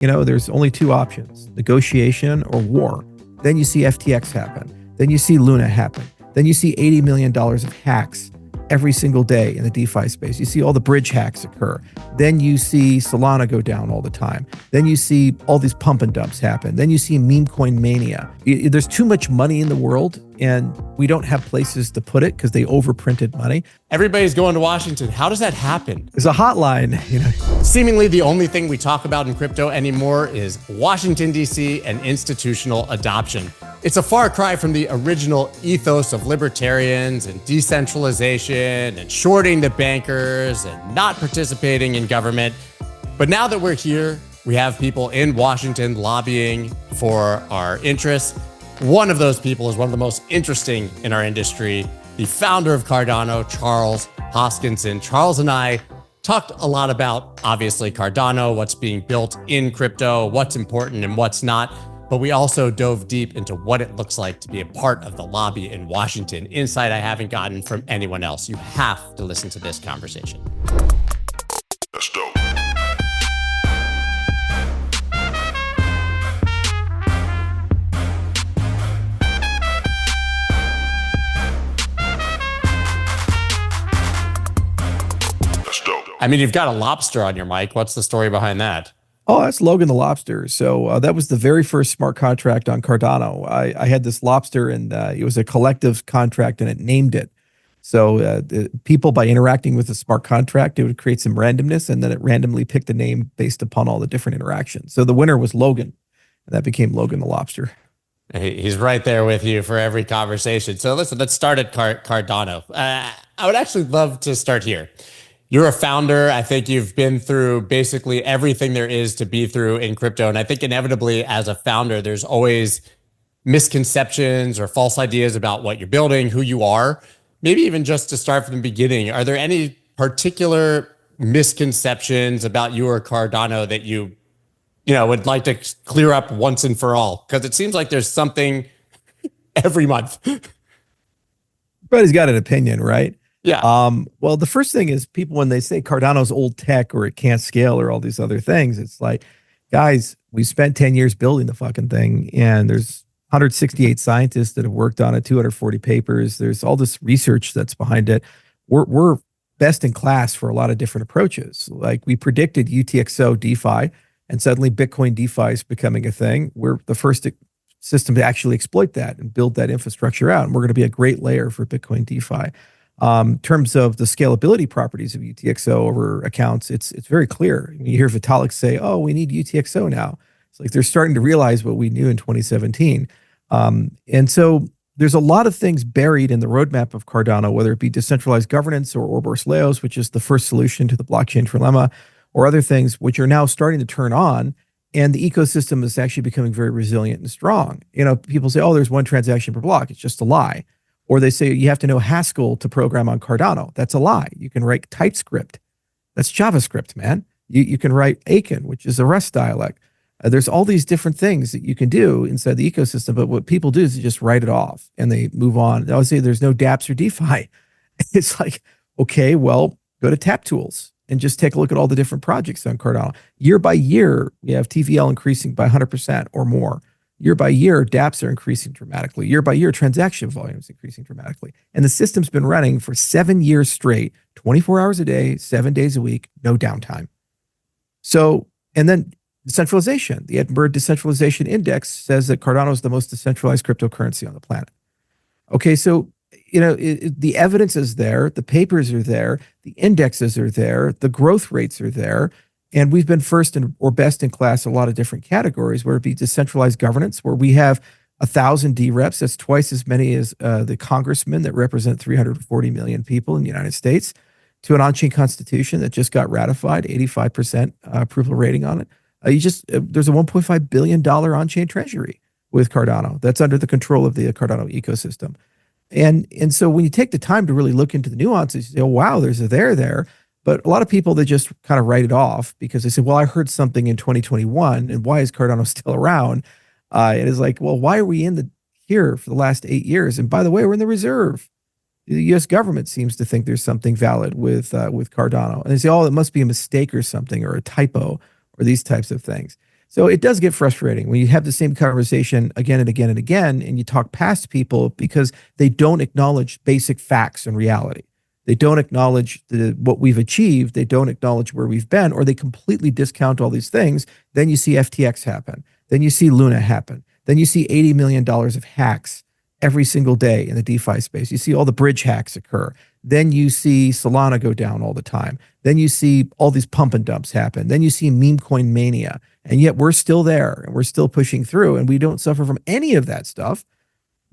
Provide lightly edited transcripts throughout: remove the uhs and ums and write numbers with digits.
there's only two options, negotiation or war. Then you see FTX happen. Then you see Luna happen. Then you see $80 million of hacks every single day in the DeFi space. You see all the bridge hacks occur. Then you see Solana go down all the time. Then you see all these pump and dumps happen. Then you see meme coin mania. There's too much money in the world and we don't have places to put it because they overprinted money. Everybody's going to Washington. How does that happen? There's a hotline. Seemingly the only thing we talk about in crypto anymore is Washington, D.C. and institutional adoption. It's a far cry from the original ethos of libertarians and decentralization and shorting the bankers and not participating in government. But now that we're here, we have people in Washington lobbying for our interests. One of those people is one of the most interesting in our industry, the founder of Cardano, Charles Hoskinson. Charles and I talked a lot about, obviously, Cardano, what's being built in crypto, what's important and what's not. But we also dove deep into what it looks like to be a part of the lobby in Washington, insight I haven't gotten from anyone else. You have to listen to this conversation. That's dope. I mean, you've got a lobster on your mic. What's the story behind that? Oh, that's Logan the Lobster. So that was the very first smart contract on Cardano. I had this lobster and it was a collective contract and it named it. So the people, by interacting with the smart contract, it would create some randomness and then it randomly picked a name based upon all the different interactions. So the winner was Logan and that became Logan the Lobster. He's right there with you for every conversation. So listen, let's start at Cardano. I would actually love to start here. You're a founder. I think you've been through basically everything there is to be through in crypto. And I think inevitably as a founder, there's always misconceptions or false ideas about what you're building, who you are. Maybe even just to start from the beginning, are there any particular misconceptions about you or Cardano that you would like to clear up once and for all? Because it seems like there's something every month. Everybody's got an opinion, right? Yeah. Well, the first thing is people, when they say Cardano's old tech or it can't scale or all these other things, it's like, guys, we spent 10 years building the fucking thing and there's 168 scientists that have worked on it, 240 papers. There's all this research that's behind it. We're best in class for a lot of different approaches. Like we predicted UTXO DeFi and suddenly Bitcoin DeFi is becoming a thing. We're the first system to actually exploit that and build that infrastructure out. And we're going to be a great layer for Bitcoin DeFi. In terms of the scalability properties of UTXO over accounts, it's very clear. You hear Vitalik say, oh, we need UTXO now. It's like they're starting to realize what we knew in 2017. And so there's a lot of things buried in the roadmap of Cardano, whether it be decentralized governance or Ouroboros Laos, which is the first solution to the blockchain trilemma, or other things which are now starting to turn on. And the ecosystem is actually becoming very resilient and strong. People say, oh, there's one transaction per block. It's just a lie. Or they say you have to know Haskell to program on Cardano. That's a lie. You can write TypeScript. That's JavaScript, man. You can write Aiken, which is a Rust dialect. There's all these different things that you can do inside the ecosystem, but what people do is they just write it off and they move on. They'll say there's no dApps or DeFi. It's like, okay, well, go to Tap Tools and just take a look at all the different projects on Cardano. Year by year, we have TVL increasing by 100% or more. Year by year, dApps are increasing dramatically. Year by year, transaction volume is increasing dramatically. And the system's been running for 7 years straight, 24 hours a day, 7 days a week, no downtime. So, and then decentralization. The Edinburgh Decentralization Index says that Cardano is the most decentralized cryptocurrency on the planet. Okay, so, the evidence is there, the papers are there, the indexes are there, the growth rates are there. And we've been first or best in class in a lot of different categories, where it be decentralized governance, where we have 1,000 D-reps. That's twice as many as the congressmen that represent 340 million people in the United States, to an on-chain constitution that just got ratified, 85% approval rating on it. There's a $1.5 billion on-chain treasury with Cardano that's under the control of the Cardano ecosystem. And so when you take the time to really look into the nuances, you say, oh, wow, there's a there. But a lot of people, they just kind of write it off because they say, well, I heard something in 2021 and why is Cardano still around? And it's like, well, why are we here for the last 8 years? And by the way, we're in the reserve. The U.S. government seems to think there's something valid with Cardano. And they say, oh, it must be a mistake or something or a typo or these types of things. So it does get frustrating when you have the same conversation again and again and again, and you talk past people because they don't acknowledge basic facts and reality. They don't acknowledge what we've achieved. They don't acknowledge where we've been, or they completely discount all these things. Then you see FTX happen. Then you see Luna happen. Then you see $80 million of hacks every single day in the DeFi space. You see all the bridge hacks occur. Then you see Solana go down all the time. Then you see all these pump and dumps happen. Then you see meme coin mania. And yet we're still there and we're still pushing through and we don't suffer from any of that stuff.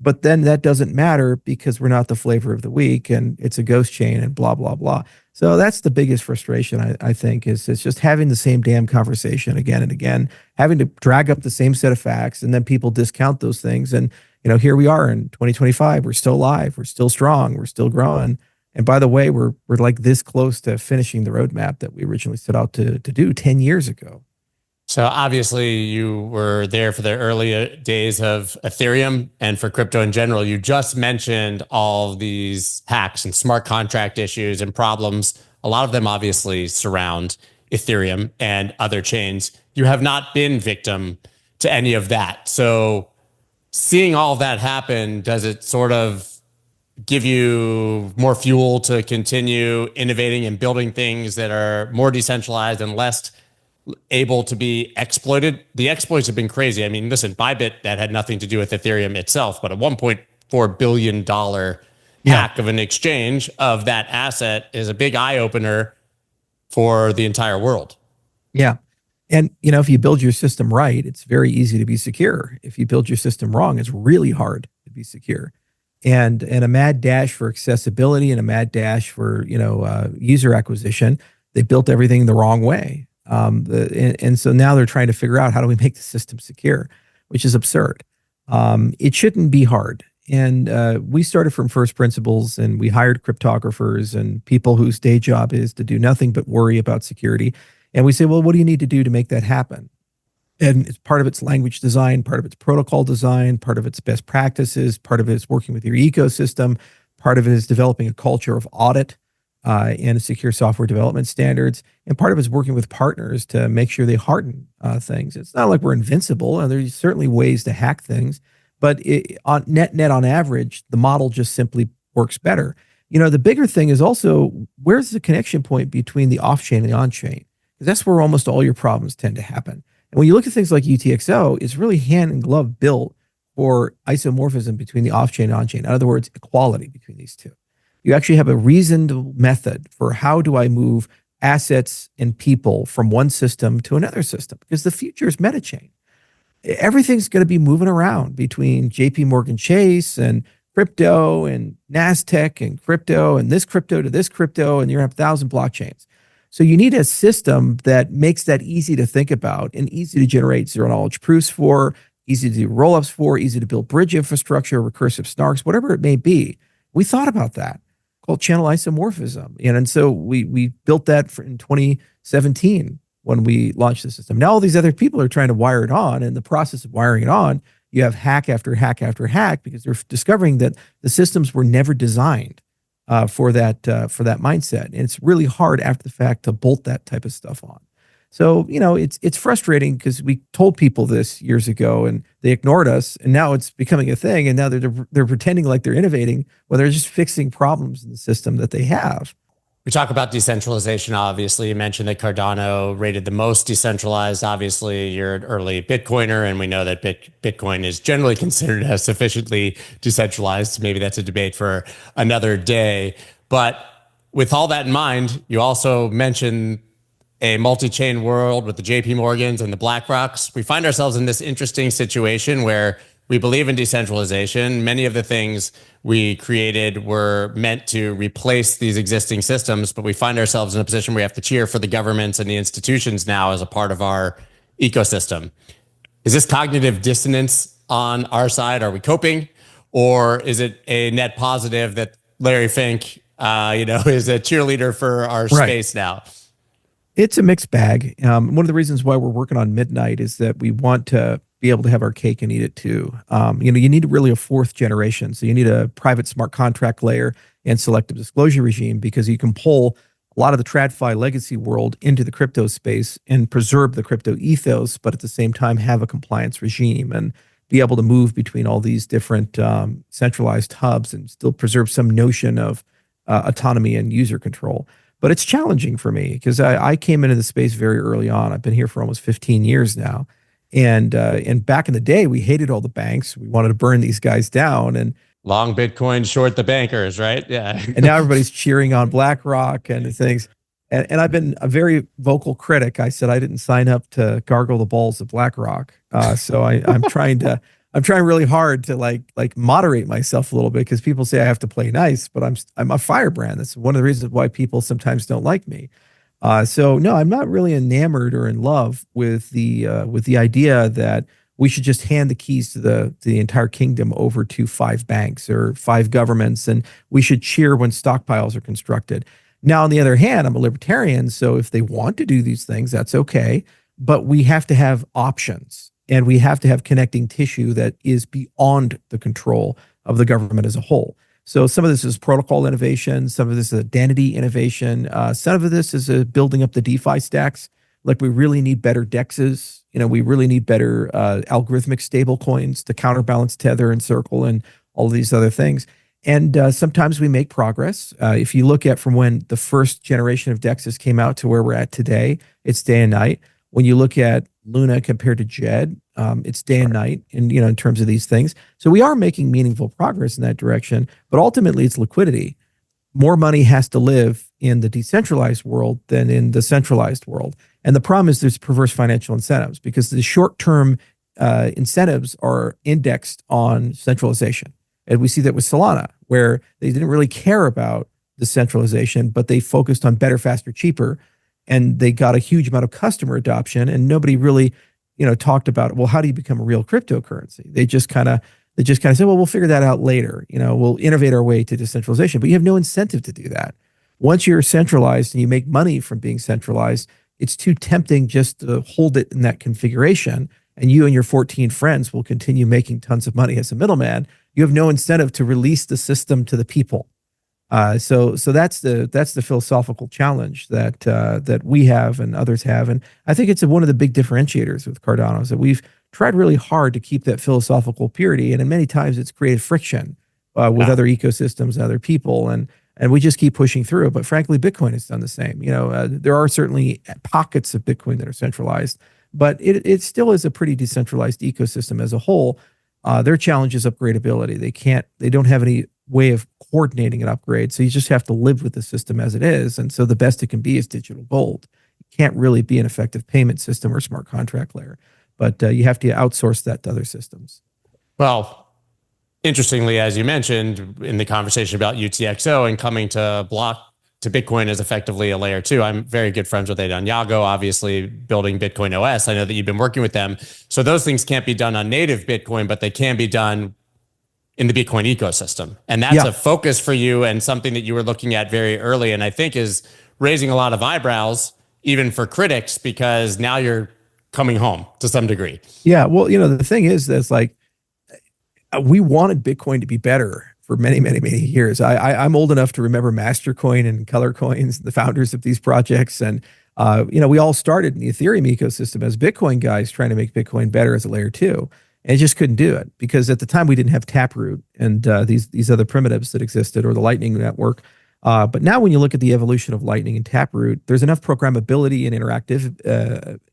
But then that doesn't matter because we're not the flavor of the week and it's a ghost chain and blah, blah, blah. So that's the biggest frustration, I think, is it's just having the same damn conversation again and again, having to drag up the same set of facts, and then people discount those things. And, here we are in 2025. We're still alive. We're still strong. We're still growing. And by the way, we're like this close to finishing the roadmap that we originally set out to do 10 years ago. So obviously you were there for the early days of Ethereum and for crypto in general. You just mentioned all these hacks and smart contract issues and problems. A lot of them obviously surround Ethereum and other chains. You have not been victim to any of that. So seeing all of that happen, does it sort of give you more fuel to continue innovating and building things that are more decentralized and less able to be exploited? The exploits have been crazy. I mean, listen, Bybit, that had nothing to do with Ethereum itself, but a $1.4 billion hack of an exchange of that asset is a big eye opener for the entire world. Yeah. And, if you build your system right, it's very easy to be secure. If you build your system wrong, it's really hard to be secure. And a mad dash for accessibility and a mad dash for, user acquisition, they built everything the wrong way. And so now they're trying to figure out how do we make the system secure, which is absurd. It shouldn't be hard. And we started from first principles, and we hired cryptographers and people whose day job is to do nothing but worry about security. And we say, well, what do you need to do to make that happen? And it's part of its language design, part of its protocol design, part of its best practices, part of it is working with your ecosystem, part of it is developing a culture of audit and secure software development standards. And part of it is working with partners to make sure they harden things. It's not like we're invincible, and there's certainly ways to hack things, but on net on average, the model just simply works better. The bigger thing is also, where's the connection point between the off-chain and the on-chain? Because that's where almost all your problems tend to happen. And when you look at things like UTXO, it's really hand in glove built for isomorphism between the off-chain and on-chain. In other words, equality between these two. You actually have a reasoned method for how do I move assets and people from one system to another system, because the future is metachain. Everything's going to be moving around between JP Morgan Chase and crypto and NASDAQ and crypto and this crypto to this crypto, and you're going to have 1,000 blockchains. So you need a system that makes that easy to think about and easy to generate zero knowledge proofs for, easy to do rollups for, easy to build bridge infrastructure, recursive snarks, whatever it may be. We thought about that, called channel isomorphism. And so we built that in 2017 when we launched the system. Now all these other people are trying to wire it on. In the process of wiring it on, you have hack after hack after hack, because they're discovering that the systems were never designed for that mindset. And it's really hard after the fact to bolt that type of stuff on. So, it's frustrating because we told people this years ago and they ignored us, and now it's becoming a thing. And now they're pretending like they're innovating when they're just fixing problems in the system that they have. We talk about decentralization. Obviously, you mentioned that Cardano rated the most decentralized. Obviously, you're an early Bitcoiner, and we know that Bitcoin is generally considered as sufficiently decentralized. Maybe that's a debate for another day. But with all that in mind, you also mentioned a multi-chain world with the JP Morgans and the BlackRocks. We find ourselves in this interesting situation where we believe in decentralization. Many of the things we created were meant to replace these existing systems, but we find ourselves in a position where we have to cheer for the governments and the institutions now as a part of our ecosystem. Is this cognitive dissonance on our side? Are we coping? Or is it a net positive that Larry Fink, is a cheerleader for our space now? It's a mixed bag. One of the reasons why we're working on Midnight is that we want to be able to have our cake and eat it too. You need really a fourth generation. So you need a private smart contract layer and selective disclosure regime, because you can pull a lot of the TradFi legacy world into the crypto space and preserve the crypto ethos, but at the same time have a compliance regime and be able to move between all these different centralized hubs and still preserve some notion of autonomy and user control. But it's challenging for me because I came into the space very early on. I've been here for almost 15 years now. And back in the day, we hated all the banks. We wanted to burn these guys down. And long Bitcoin, short the bankers, right? Yeah. and now everybody's cheering on BlackRock and things. And I've been a very vocal critic. I said I didn't sign up to gargle the balls of BlackRock. So I'm trying really hard to like moderate myself a little bit because people say I have to play nice, but I'm a firebrand. That's one of the reasons why people sometimes don't like me. So no, I'm not really enamored or in love with the idea that we should just hand the keys to the entire kingdom over to 5 banks or 5 governments, and we should cheer when stockpiles are constructed. Now, on the other hand, I'm a libertarian, so if they want to do these things, that's okay. But we have to have options, and we have to have connecting tissue that is beyond the control of the government as a whole. So some of this is protocol innovation, some of this is identity innovation, some of this is building up the DeFi stacks. Like we really need better DEXs. We really need better algorithmic stablecoins to counterbalance Tether and Circle and all these other things. And sometimes we make progress. If you look at from when the first generation of DEXs came out to where we're at today, it's day and night. When you look at Luna compared to JED, it's day and night in terms of these things. So we are making meaningful progress in that direction, but ultimately it's liquidity. More money has to live in the decentralized world than in the centralized world. And the problem is there's perverse financial incentives because the short-term incentives are indexed on centralization. And we see that with Solana, where they didn't really care about the centralization, but they focused on better, faster, cheaper. And they got a huge amount of customer adoption, and nobody really, talked about, well, how do you become a real cryptocurrency? They just kind of said, well, we'll figure that out later. We'll innovate our way to decentralization, but you have no incentive to do that. Once you're centralized and you make money from being centralized, it's too tempting just to hold it in that configuration. And you and your 14 friends will continue making tons of money as a middleman. You have no incentive to release the system to the people. So that's the philosophical challenge that we have and others have, and I think it's one of the big differentiators with Cardano is that we've tried really hard to keep that philosophical purity, and in many times it's created friction with other ecosystems and other people, and we just keep pushing through. But frankly, Bitcoin has done the same. There are certainly pockets of Bitcoin that are centralized, but it still is a pretty decentralized ecosystem as a whole. Their challenge is upgradability. They don't have any way of coordinating an upgrade. So you just have to live with the system as it is. And so the best it can be is digital gold. It can't really be an effective payment system or smart contract layer, but you have to outsource that to other systems. Well, interestingly, as you mentioned in the conversation about UTXO and coming to Bitcoin as effectively a layer 2, I'm very good friends with Yago, obviously building Bitcoin OS. I know that you've been working with them. So those things can't be done on native Bitcoin, but they can be done in the Bitcoin ecosystem. And that's a focus for you and something that you were looking at very early. And I think is raising a lot of eyebrows, even for critics, because now you're coming home to some degree. Yeah. Well, the thing is that's like, we wanted Bitcoin to be better for many, many, many years. I'm old enough to remember Mastercoin and Color Coins, the founders of these projects. And, we all started in the Ethereum ecosystem as Bitcoin guys trying to make Bitcoin better as a layer 2. And it just couldn't do it because at the time we didn't have Taproot and these other primitives that existed or the Lightning Network. But now when you look at the evolution of Lightning and Taproot, there's enough programmability and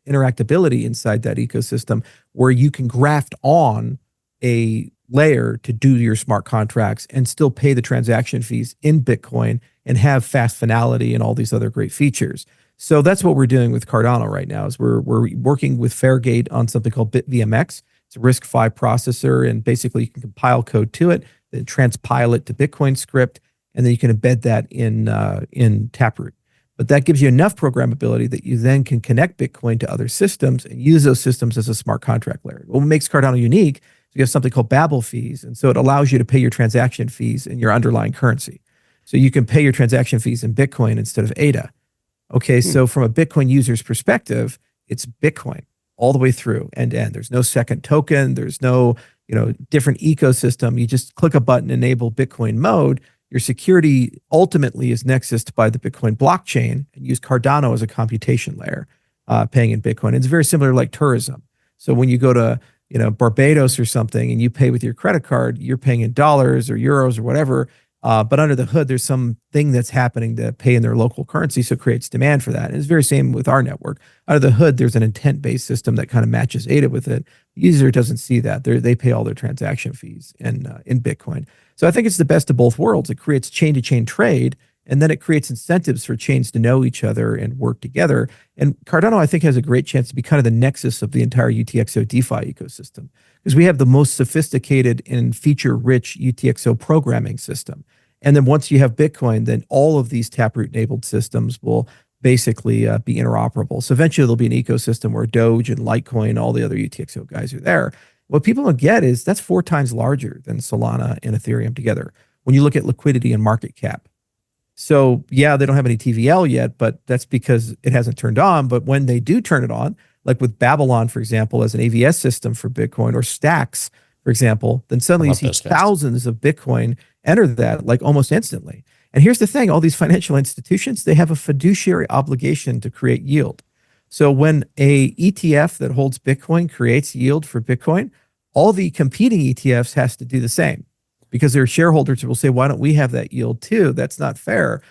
interactability inside that ecosystem where you can graft on a layer to do your smart contracts and still pay the transaction fees in Bitcoin and have fast finality and all these other great features. So that's what we're doing with Cardano right now is we're working with Fairgate on something called BitVMX. It's a RISC-V processor, and basically you can compile code to it, then transpile it to Bitcoin script, and then you can embed that in Taproot. But that gives you enough programmability that you then can connect Bitcoin to other systems and use those systems as a smart contract layer. What makes Cardano unique is you have something called Babel fees, and so it allows you to pay your transaction fees in your underlying currency. So you can pay your transaction fees in Bitcoin instead of ADA. Okay, so from a Bitcoin user's perspective, it's Bitcoin all the way through end to end. There's no second token. There's no, different ecosystem. You just click a button, enable Bitcoin mode, Your security ultimately is nexused by the Bitcoin blockchain and use Cardano as a computation layer, paying in Bitcoin. It's very similar like tourism. So when you go to Barbados or something and you pay with your credit card, you're paying in dollars or euros or whatever. But under the hood, there's some thing that's happening to pay in their local currency, so it creates demand for that. And it's very same with our network. Under the hood, there's an intent-based system that kind of matches ADA with it. The user doesn't see that. They pay all their transaction fees in Bitcoin. So I think it's the best of both worlds. It creates chain-to-chain trade, and then it creates incentives for chains to know each other and work together. And Cardano, I think, has a great chance to be kind of the nexus of the entire UTXO DeFi ecosystem, because we have the most sophisticated and feature-rich UTXO programming system. And then once you have Bitcoin, then all of these Taproot-enabled systems will basically be interoperable. So eventually there'll be an ecosystem where Doge and Litecoin, all the other UTXO guys are there. What people don't get is that's 4 times larger than Solana and Ethereum together when you look at liquidity and market cap. So yeah, they don't have any TVL yet, but that's because it hasn't turned on. But when they do turn it on, like with Babylon, for example, as an AVS system for Bitcoin, or Stacks, for example, then suddenly you see thousands of Bitcoin enter that like almost instantly. And here's the thing, all these financial institutions, they have a fiduciary obligation to create yield. So when a ETF that holds Bitcoin creates yield for Bitcoin, all the competing ETFs has to do the same, because their shareholders will say, why don't we have that yield too? That's not fair.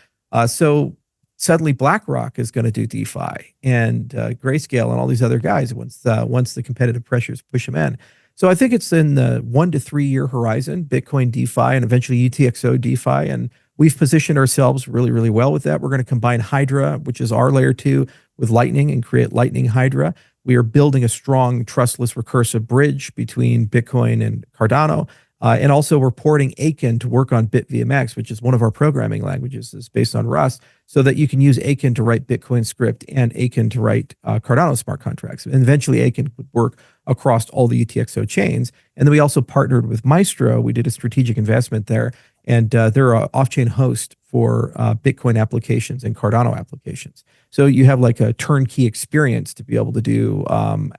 So suddenly BlackRock is going to do DeFi, and Grayscale and all these other guys once the competitive pressures push them in. So I think it's in the 1 to 3 year horizon, Bitcoin DeFi and eventually UTXO DeFi. And we've positioned ourselves really, really well with that. We're going to combine Hydra, which is our layer 2, with Lightning and create Lightning Hydra. We are building a strong trustless recursive bridge between Bitcoin and Cardano. And also we're porting Aiken to work on BitVMX, which is one of our programming languages. It's based on Rust, so that you can use Aiken to write Bitcoin script and Aiken to write Cardano smart contracts. And eventually Aiken would work across all the UTXO chains. And then we also partnered with Maestro. We did a strategic investment there, and they're an off-chain host for Bitcoin applications and Cardano applications. So you have like a turnkey experience to be able to do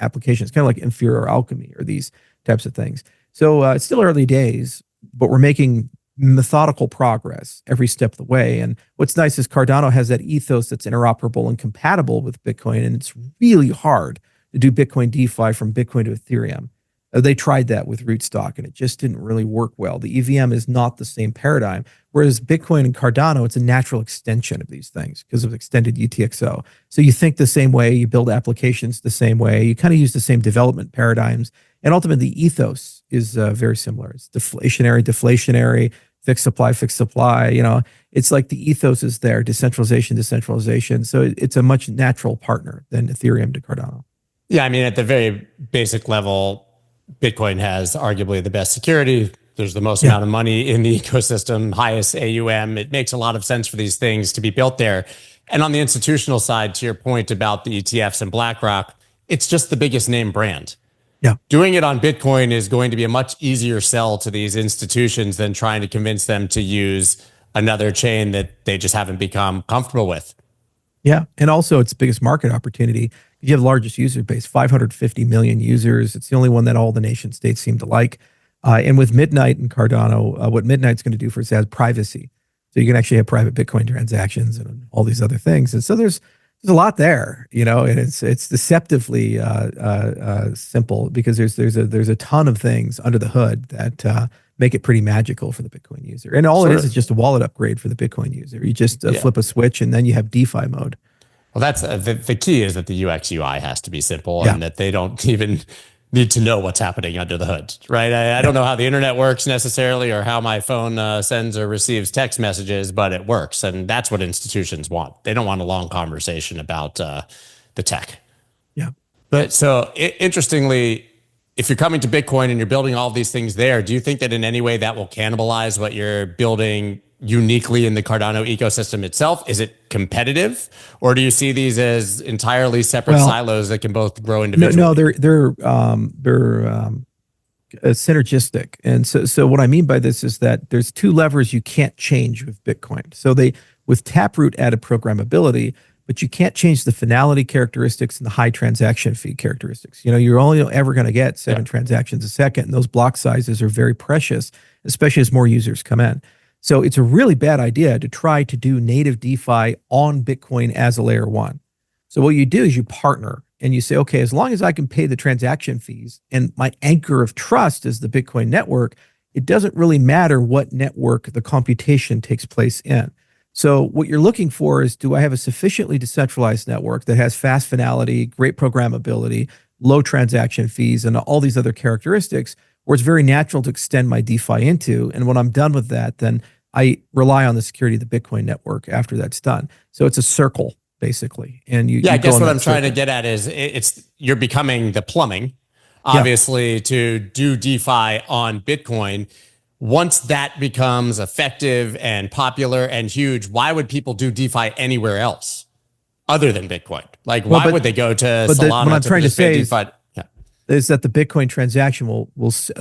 applications, kind of like Inferior Alchemy or these types of things. So it's still early days, but we're making methodical progress every step of the way. And what's nice is Cardano has that ethos that's interoperable and compatible with Bitcoin. And it's really hard to do Bitcoin DeFi from Bitcoin to Ethereum. They tried that with Rootstock, and it just didn't really work well. The EVM is not the same paradigm. Whereas Bitcoin and Cardano, it's a natural extension of these things because of extended UTXO. So you think the same way, you build applications the same way, you kind of use the same development paradigms. And ultimately, the ethos is very similar. It's deflationary, fixed supply. You know, it's like the ethos is there, decentralization. So it's a much natural partner than Ethereum to Cardano. Yeah, I mean, at the very basic level, Bitcoin has arguably the best security. There's the most amount of money in the ecosystem, highest AUM. It makes a lot of sense for these things to be built there. And on the institutional side, to your point about the ETFs and BlackRock, it's just the biggest name brand. Yeah. Doing it on Bitcoin is going to be a much easier sell to these institutions than trying to convince them to use another chain that they just haven't become comfortable with. Yeah. And also its biggest market opportunity. You have the largest user base, 550 million users. It's the only one that all the nation states seem to like. And with Midnight and Cardano, what Midnight's going to do for us is privacy. So you can actually have private Bitcoin transactions and all these other things. And so there's a lot there, you know, and it's deceptively simple, because there's a ton of things under the hood that make it pretty magical for the Bitcoin user. And all it is just a wallet upgrade for the Bitcoin user. You just flip a switch and then you have DeFi mode. Well, that's the key is that the UX UI has to be simple and that they don't even need to know what's happening under the hood, right? I don't know how the internet works necessarily or how my phone sends or receives text messages, but it works. And that's what institutions want. They don't want a long conversation about the tech. Yeah. But so interestingly, if you're coming to Bitcoin and you're building all these things there, do you think that in any way that will cannibalize what you're building uniquely in the Cardano ecosystem itself? Is it competitive, or do you see these as entirely separate silos that can both grow individually? No, they're synergistic. And so what I mean by this is that there's 2 levers you can't change with Bitcoin. So with Taproot added programmability, but you can't change the finality characteristics and the high transaction fee characteristics. You know, you're only ever going to get 7 transactions a second, and those block sizes are very precious, especially as more users come in. So it's a really bad idea to try to do native DeFi on Bitcoin as a layer one. So what you do is you partner and you say, okay, as long as I can pay the transaction fees and my anchor of trust is the Bitcoin network, it doesn't really matter what network the computation takes place in. So what you're looking for is, do I have a sufficiently decentralized network that has fast finality, great programmability, low transaction fees, and all these other characteristics where it's very natural to extend my DeFi into? And when I'm done with that, then I rely on the security of the Bitcoin network after that's done. So it's a circle, basically. And you, I guess what I'm circle. trying to get at is you're becoming the plumbing, obviously, to do DeFi on Bitcoin. Once that becomes effective and popular and huge, why would people do DeFi anywhere else other than Bitcoin? Like, why would they go to Solana? What I'm trying to say DeFi? Is that the Bitcoin transaction will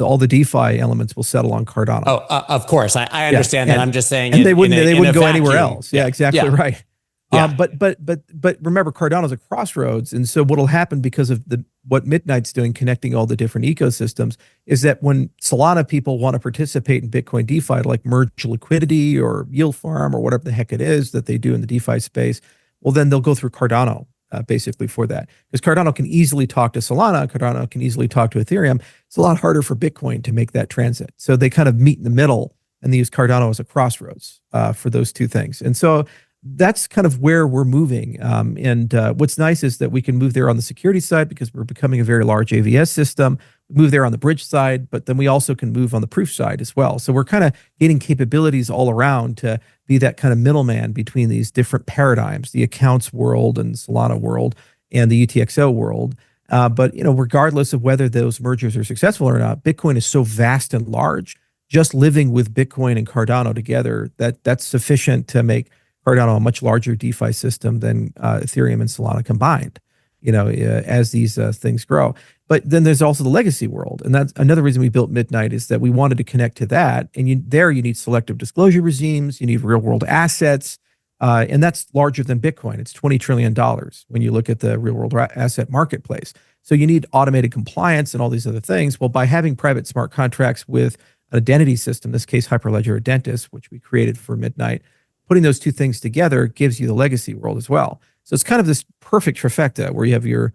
all the DeFi elements will settle on Cardano. Oh, of course, I understand that. I'm just saying, and they wouldn't go anywhere else. Yeah, exactly right. Yeah. But remember, Cardano's a crossroads, and so what'll happen because of what Midnight's doing, connecting all the different ecosystems, is that when Solana people want to participate in Bitcoin DeFi, like merge liquidity or yield farm or whatever the heck it is that they do in the DeFi space, well, then they'll go through Cardano basically for that, because Cardano can easily talk to Solana, Cardano can easily talk to Ethereum. It's a lot harder for Bitcoin to make that transit. So they kind of meet in the middle, and they use Cardano as a crossroads for those two things. And so that's kind of where we're moving. What's nice is that we can move there on the security side because we're becoming a very large AVS system, move there on the bridge side, but then we also can move on the proof side as well. So we're kind of getting capabilities all around to be that kind of middleman between these different paradigms, the accounts world and Solana world and the UTXO world. But regardless of whether those mergers are successful or not, Bitcoin is so vast and large. Just living with Bitcoin and Cardano together, that's sufficient to make Cardano a much larger DeFi system than Ethereum and Solana combined, as these things grow. But then there's also the legacy world. And that's another reason we built Midnight, is that we wanted to connect to that. And you need selective disclosure regimes, you need real world assets. And that's larger than Bitcoin. It's $20 trillion when you look at the real world asset marketplace. So you need automated compliance and all these other things. Well, by having private smart contracts with an identity system, in this case, Hyperledger Identitas, which we created for Midnight, putting those two things together gives you the legacy world as well. So it's kind of this perfect trifecta where you have your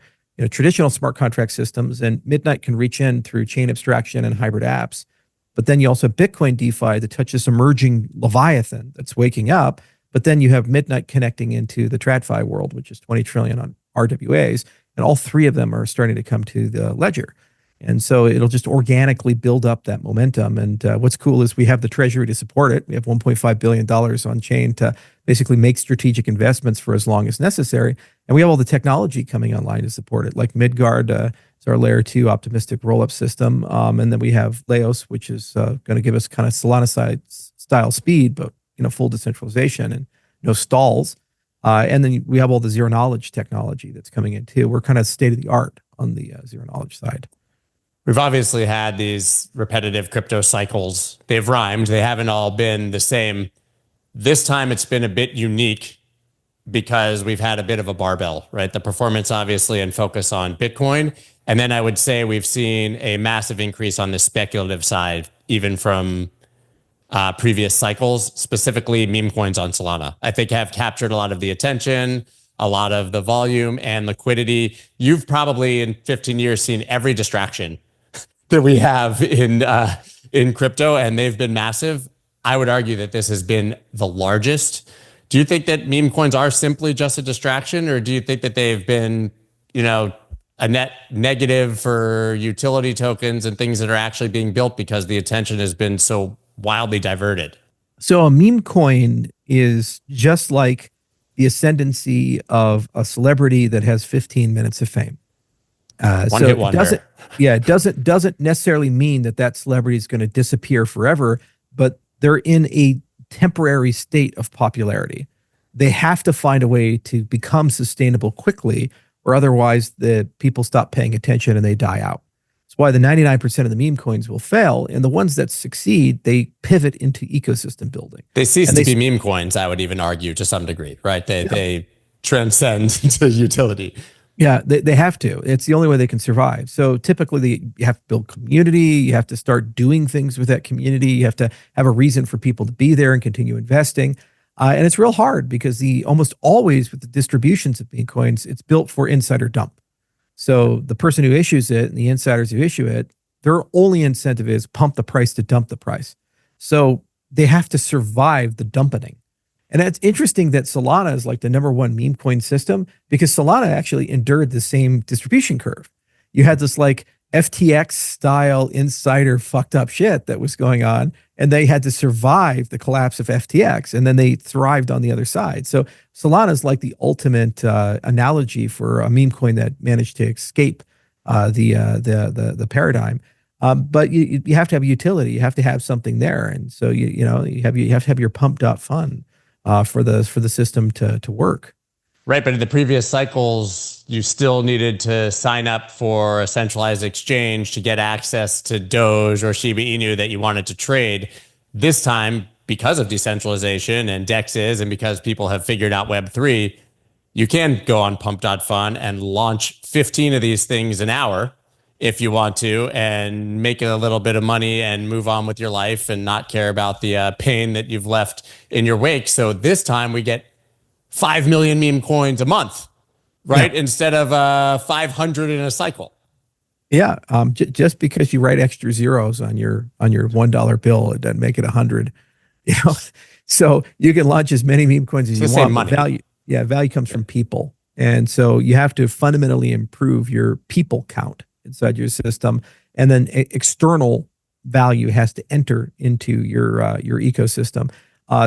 traditional smart contract systems, and Midnight can reach in through chain abstraction and hybrid apps. But then you also have Bitcoin DeFi that touches emerging Leviathan that's waking up. But then you have Midnight connecting into the TradFi world, which is 20 trillion on RWAs. And all three of them are starting to come to the ledger. And so it'll just organically build up that momentum. And what's cool is we have the treasury to support it. We have $1.5 billion on chain to basically make strategic investments for as long as necessary. And we have all the technology coming online to support it, like Midgard is our layer 2 optimistic rollup system. And then we have Laos, which is going to give us kind of Solana style speed, but full decentralization and no stalls. And then we have all the zero knowledge technology that's coming in too. We're kind of state of the art on the zero knowledge side. We've obviously had these repetitive crypto cycles. They've rhymed. They haven't all been the same. This time it's been a bit unique because we've had a bit of a barbell, right? The performance obviously and focus on Bitcoin. And then I would say we've seen a massive increase on the speculative side, even from previous cycles, specifically meme coins on Solana. I think have captured a lot of the attention, a lot of the volume and liquidity. You've probably in 15 years seen every distraction that we have in crypto, and they've been massive. I would argue that this has been the largest. Do you think that meme coins are simply just a distraction, or do you think that they've been, a net negative for utility tokens and things that are actually being built because the attention has been so wildly diverted? So a meme coin is just like the ascendancy of a celebrity that has 15 minutes of fame. One hit wonder. It doesn't necessarily mean that celebrity is going to disappear forever, but they're in a temporary state of popularity. They have to find a way to become sustainable quickly, or otherwise the people stop paying attention and they die out. That's why the 99% of the meme coins will fail, and the ones that succeed, they pivot into ecosystem building. They cease to be meme coins, I would even argue, to some degree, right? They transcend to utility. Yeah, they have to. It's the only way they can survive. So typically, you have to build community. You have to start doing things with that community. You have to have a reason for people to be there and continue investing. And it's real hard because the almost always with the distributions of meme coins, it's built for insider dump. So the person who issues it and the insiders who issue it, their only incentive is pump the price to dump the price. So they have to survive the dumpening. And it's interesting that Solana is like the #1 meme coin system because Solana actually endured the same distribution curve. You had this like FTX style insider fucked up shit that was going on, and they had to survive the collapse of FTX, and then they thrived on the other side. So Solana is like the ultimate analogy for a meme coin that managed to escape the paradigm. But you have to have utility. You have to have something there, and so you have to have your pump.fun for the system to work. Right, but in the previous cycles, you still needed to sign up for a centralized exchange to get access to Doge or Shiba Inu that you wanted to trade. This time, because of decentralization and DEXs, and because people have figured out Web3, you can go on pump.fun and launch 15 of these things an hour if you want to, and make a little bit of money and move on with your life and not care about the pain that you've left in your wake. So this time we get 5 million meme coins a month, right? Yeah. Instead of 500 in a cycle. Yeah. Just because you write extra zeros on your $1 bill, it doesn't make it 100. So you can launch as many meme coins as you want. Money. Value comes from people. And so you have to fundamentally improve your people count inside your system. And then external value has to enter into your ecosystem.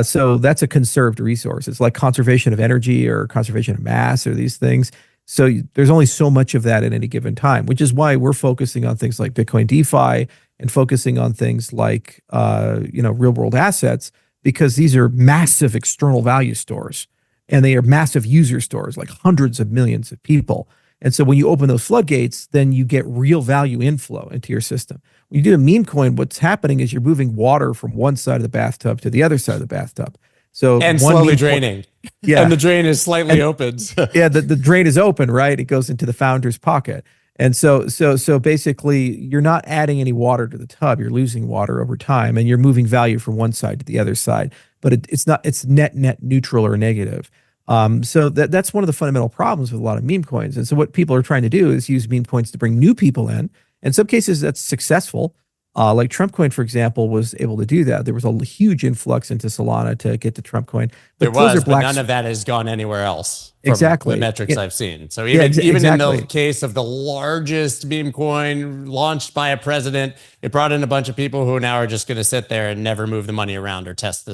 So that's a conserved resource. It's like conservation of energy or conservation of mass or these things. So there's only so much of that at any given time, which is why we're focusing on things like Bitcoin DeFi and focusing on things like real world assets, because these are massive external value stores and they are massive user stores, like hundreds of millions of people. And so when you open those floodgates, then you get real value inflow into your system. When you do a meme coin, what's happening is you're moving water from one side of the bathtub to the other side of the bathtub. So and slowly draining. And the drain is slightly open. The drain is open, right? It goes into the founder's pocket. And so basically you're not adding any water to the tub. You're losing water over time, and you're moving value from one side to the other side. But it's net neutral or negative. So that's one of the fundamental problems with a lot of meme coins. And so what people are trying to do is use meme coins to bring new people in. In some cases, that's successful. Like Trump coin, for example, was able to do that. There was a huge influx into Solana to get to Trump coin. But none of that has gone anywhere else. Exactly. The metrics I've seen. So even in the case of the largest meme coin launched by a president, it brought in a bunch of people who now are just going to sit there and never move the money around or test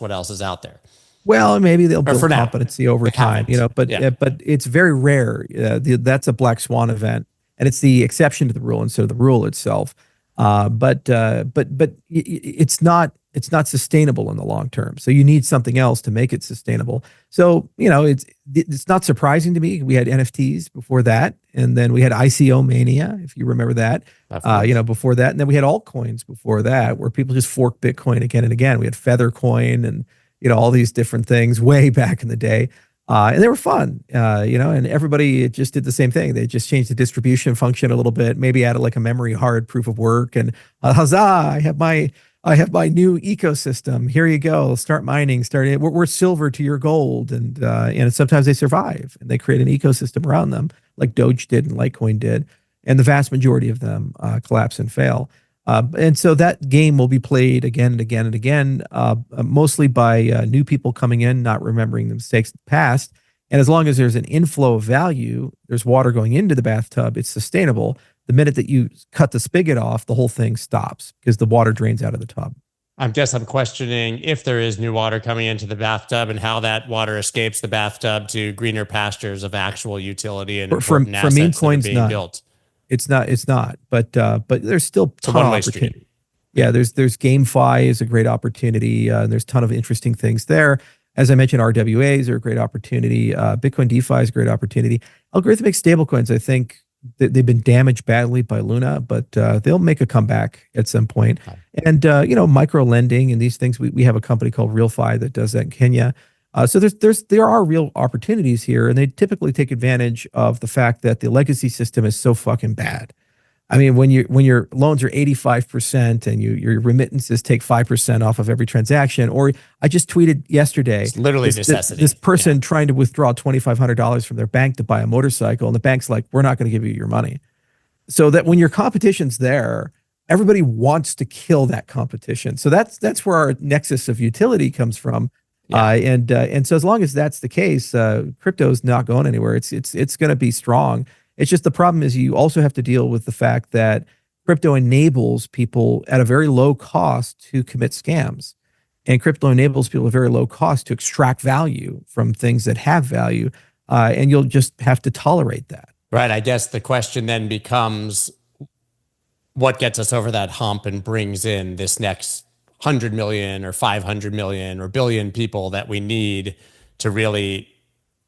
what else is out there. Well, maybe they'll build competency over time, but it's very rare. That's a black swan event, and it's the exception to the rule instead of the rule itself. But it's not sustainable in the long term. So you need something else to make it sustainable. So it's not surprising to me. We had NFTs before that, and then we had ICO mania, if you remember that. Before that, and then we had altcoins before that, where people just forked Bitcoin again and again. We had Feathercoin and all these different things way back in the day. And they were fun, and everybody just did the same thing. They just changed the distribution function a little bit, maybe added like a memory hard proof of work, and huzzah, I have my new ecosystem. Here you go. Start mining. We're silver to your gold. And sometimes they survive and they create an ecosystem around them, like Doge did and Litecoin did. And the vast majority of them collapse and fail. And so that game will be played again and again and again, mostly by new people coming in, not remembering the mistakes of the past. And as long as there's an inflow of value, there's water going into the bathtub, it's sustainable. The minute that you cut the spigot off, the whole thing stops because the water drains out of the tub. I'm questioning if there is new water coming into the bathtub and how that water escapes the bathtub to greener pastures of actual utility and important assets meme coins, that are being built. It's not, but there's still a ton of opportunity. Yeah, there's GameFi is a great opportunity. There's a ton of interesting things there. As I mentioned, RWAs are a great opportunity. Bitcoin DeFi is a great opportunity. Algorithmic stablecoins, I think they've been damaged badly by Luna, but they'll make a comeback at some point. And micro lending and these things. We have a company called RealFi that does that in Kenya. So there are real opportunities here, and they typically take advantage of the fact that the legacy system is so fucking bad. I mean, when your loans are 85% and your remittances take 5% off of every transaction, or I just tweeted yesterday, It's literally necessity. this person trying to withdraw $2,500 from their bank to buy a motorcycle, and the bank's like, we're not going to give you your money. So that when your competition's there, everybody wants to kill that competition. So that's where our nexus of utility comes from. Yeah. And so as long as that's the case, crypto is not going anywhere. It's going to be strong. It's just the problem is you also have to deal with the fact that crypto enables people at a very low cost to commit scams. And crypto enables people at very low cost to extract value from things that have value. And you'll just have to tolerate that. Right. I guess the question then becomes what gets us over that hump and brings in this next 100 million or 500 million or billion people that we need to really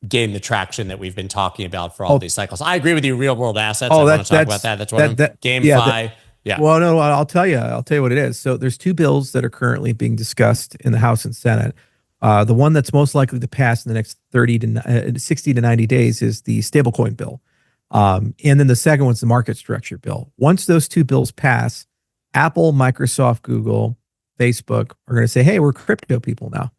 gain the traction that we've been talking about for all these cycles. I agree with you. Real world assets. I want to talk about that. That's what GameFi. Yeah. Well, no, I'll tell you what it is. So there's two bills that are currently being discussed in the House and Senate. The one that's most likely to pass in the next 60 to 90 days is the stablecoin bill. And then the second one's the market structure bill. Once those two bills pass, Apple, Microsoft, Google, Facebook are going to say, hey, we're crypto people now.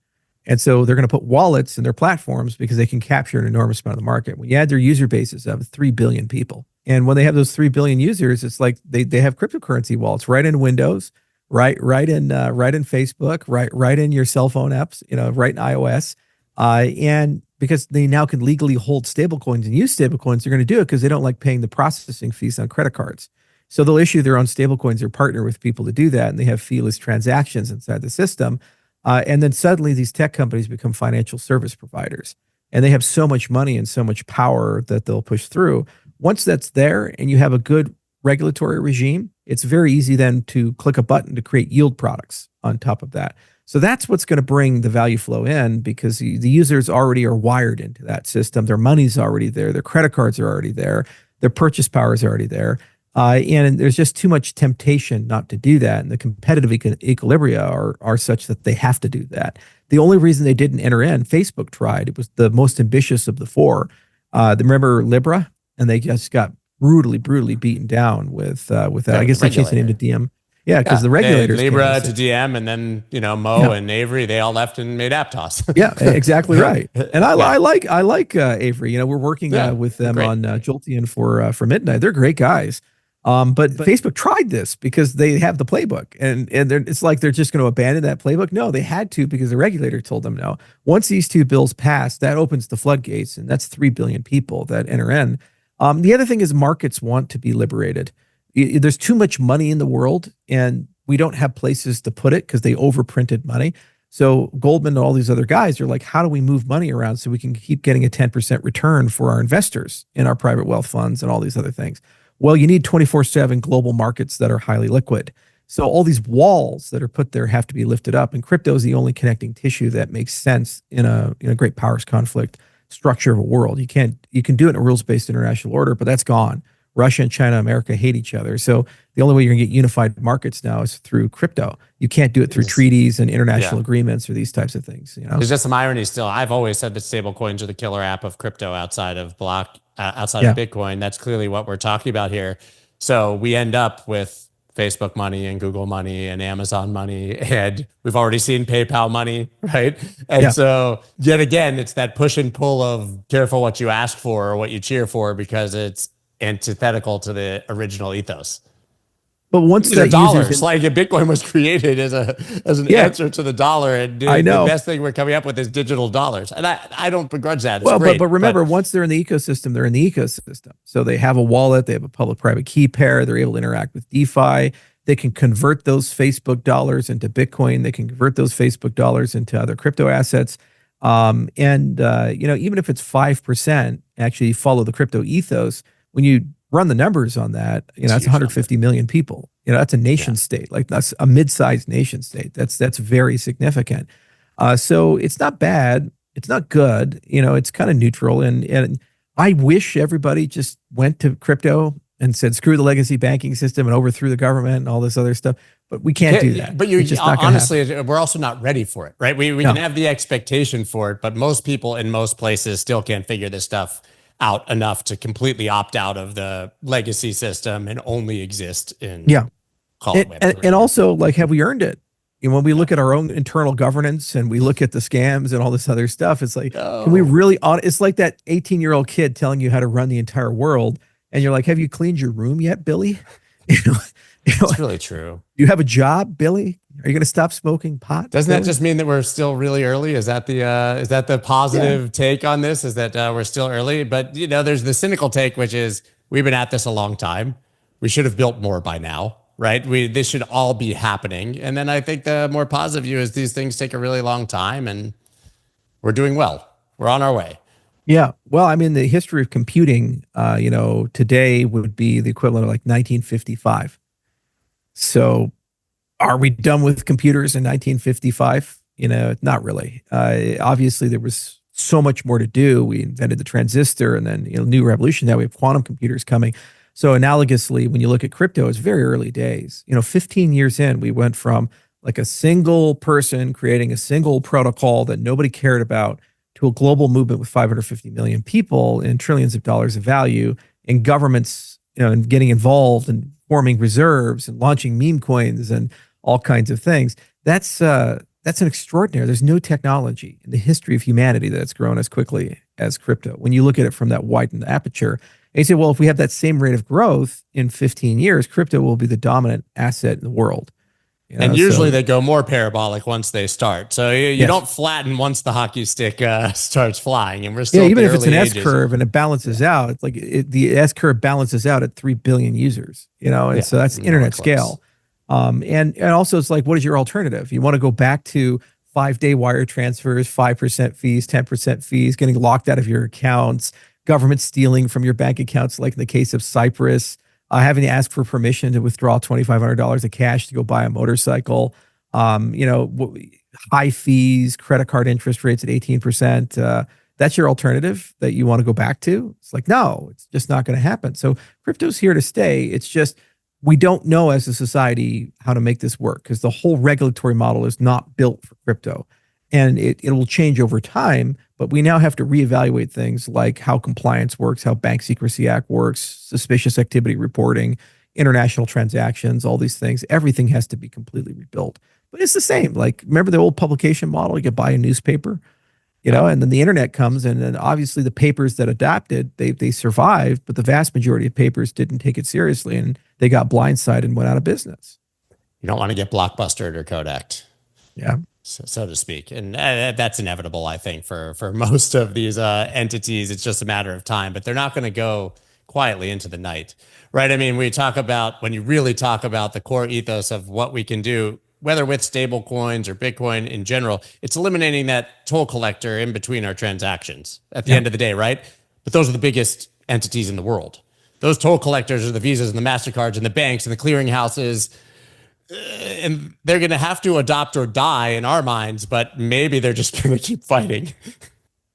And so they're going to put wallets in their platforms because they can capture an enormous amount of the market. When you add their user bases of 3 billion people, and when they have those 3 billion users, it's like they have cryptocurrency wallets right in Windows, right in Facebook, right in your cell phone apps, right in iOS. And because they now can legally hold stablecoins and use stablecoins, they're going to do it because they don't like paying the processing fees on credit cards. So they'll issue their own stablecoins or partner with people to do that, and they have feeless transactions inside the system. And then suddenly these tech companies become financial service providers, and they have so much money and so much power that they'll push through. Once that's there and you have a good regulatory regime, it's very easy then to click a button to create yield products on top of that. So that's what's going to bring the value flow in, because the users already are wired into that system. Their money's already there. Their credit cards are already there. Their purchase power is already there. And there's just too much temptation not to do that. And the competitive equilibria are such that they have to do that. The only reason they didn't enter in, Facebook tried. It was the most ambitious of the four. Remember Libra? And they just got brutally beaten down with that. I guess they changed the name to DM. Yeah, because the regulators Libra to DM, and then Mo and Avery, they all left and made Aptos. Yeah, exactly right. And I like Avery. We're working with them on Jolteon for Midnight. They're great guys. But Facebook tried this because they have the playbook, and it's like they're just going to abandon that playbook. No, they had to because the regulator told them no. Once these two bills pass, that opens the floodgates, and that's 3 billion people that enter in. The other thing is markets want to be liberated. There's too much money in the world, and we don't have places to put it because they overprinted money. So Goldman and all these other guys are like, how do we move money around so we can keep getting a 10% return for our investors in our private wealth funds and all these other things? Well, you need 24/7 global markets that are highly liquid. So all these walls that are put there have to be lifted up, and crypto is the only connecting tissue that makes sense in a great powers conflict structure of a world. You can do it in a rules-based international order, but that's gone. Russia and China, America hate each other. So the only way you're going to get unified markets now is through crypto. You can't do it through treaties and international agreements or these types of things. There's just some irony still. I've always said that stablecoins are the killer app of crypto outside of outside of Bitcoin. That's clearly what we're talking about here. So we end up with Facebook money and Google money and Amazon money, and we've already seen PayPal money, right? And so yet again, it's that push and pull of careful what you ask for or what you cheer for, because it's antithetical to the original ethos. But once the dollars, like Bitcoin was created as an answer to the dollar, and the best thing we're coming up with is digital dollars. And I don't begrudge that. It's great, but remember, once they're in the ecosystem, they're in the ecosystem. So they have a wallet, they have a public-private key pair, they're able to interact with DeFi. They can convert those Facebook dollars into Bitcoin. They can convert those Facebook dollars into other crypto assets. Even if it's 5%, actually follow the crypto ethos. When you run the numbers on that, that's 150 million people. That's a nation state. Like, that's a mid-sized nation state. That's very significant. So it's not bad. It's not good. It's kind of neutral. And I wish everybody just went to crypto and said, screw the legacy banking system and overthrew the government and all this other stuff. But we can't do that. But It's just not gonna honestly, happen. we're also not ready for it, right? We can have the expectation for it, but most people in most places still can't figure this stuff out enough to completely opt out of the legacy system and only exist in call it Web3. And also, like, have we earned it? You know, when we look at our own internal governance and we look at the scams and all this other stuff, it's like, can we really? It's like that 18-year-old kid telling you how to run the entire world, and you're like, have you cleaned your room yet, Billy? It's really true. You have a job, Billy? Are you going to stop smoking pot? Doesn't that just mean that we're still really early? Is that the positive take on this? Is that we're still early? But you know, there's the cynical take, which is we've been at this a long time. We should have built more by now, right? This should all be happening. And then I think the more positive view is these things take a really long time, and we're doing well. We're on our way. Yeah. Well, I mean, the history of computing, you know, today would be the equivalent of like 1955. So are we done with computers in 1955? You know, not really. Obviously, there was so much more to do. We invented the transistor and then, you know, new revolution. Now we have quantum computers coming. So analogously, when you look at crypto, it's very early days. You know, 15 years in, we went from like a single person creating a single protocol that nobody cared about to a global movement with 550 million people and trillions of dollars of value, and governments, you know, and getting involved and forming reserves and launching meme coins and all kinds of things. That's an extraordinary. There's no technology in the history of humanity that's grown as quickly as crypto. When you look at it from that widened aperture, and you say, well, if we have that same rate of growth in 15 years, crypto will be the dominant asset in the world. You know, and usually they go more parabolic once they start. So you don't flatten once the hockey stick starts flying, and we're still even if it's an S curve and it balances out, it's like the S curve balances out at 3 billion users. You know, and so that's internet scale. And also it's like, what is your alternative? You want to go back to 5-day wire transfers, 5% fees, 10% fees, getting locked out of your accounts, government stealing from your bank accounts, like in the case of Cyprus. Having to ask for permission to withdraw $2,500 of cash to go buy a motorcycle, you know, high fees, credit card interest rates at 18%. That's your alternative that you want to go back to? It's like, no, it's just not going to happen. So crypto's here to stay. It's just, we don't know as a society how to make this work because the whole regulatory model is not built for crypto. And it will change over time, but we now have to reevaluate things like how compliance works, how Bank Secrecy Act works, suspicious activity reporting, international transactions, all these things. Everything has to be completely rebuilt. But it's the same. Like, remember the old publication model? You could buy a newspaper, you know, and then the internet comes, and then obviously the papers that adapted, they survived, but the vast majority of papers didn't take it seriously, and they got blindsided and went out of business. You don't want to get Blockbustered or Kodak. Yeah. So to speak. And that's inevitable, I think, for most of these entities. It's just a matter of time, but they're not going to go quietly into the night, right? I mean, when you really talk about the core ethos of what we can do, whether with stable coins or Bitcoin in general, it's eliminating that toll collector in between our transactions at the end of the day, right? But those are the biggest entities in the world. Those toll collectors are the Visas and the MasterCards and the banks and the clearinghouses. And they're going to have to adopt or die in our minds, but maybe they're just going to keep fighting.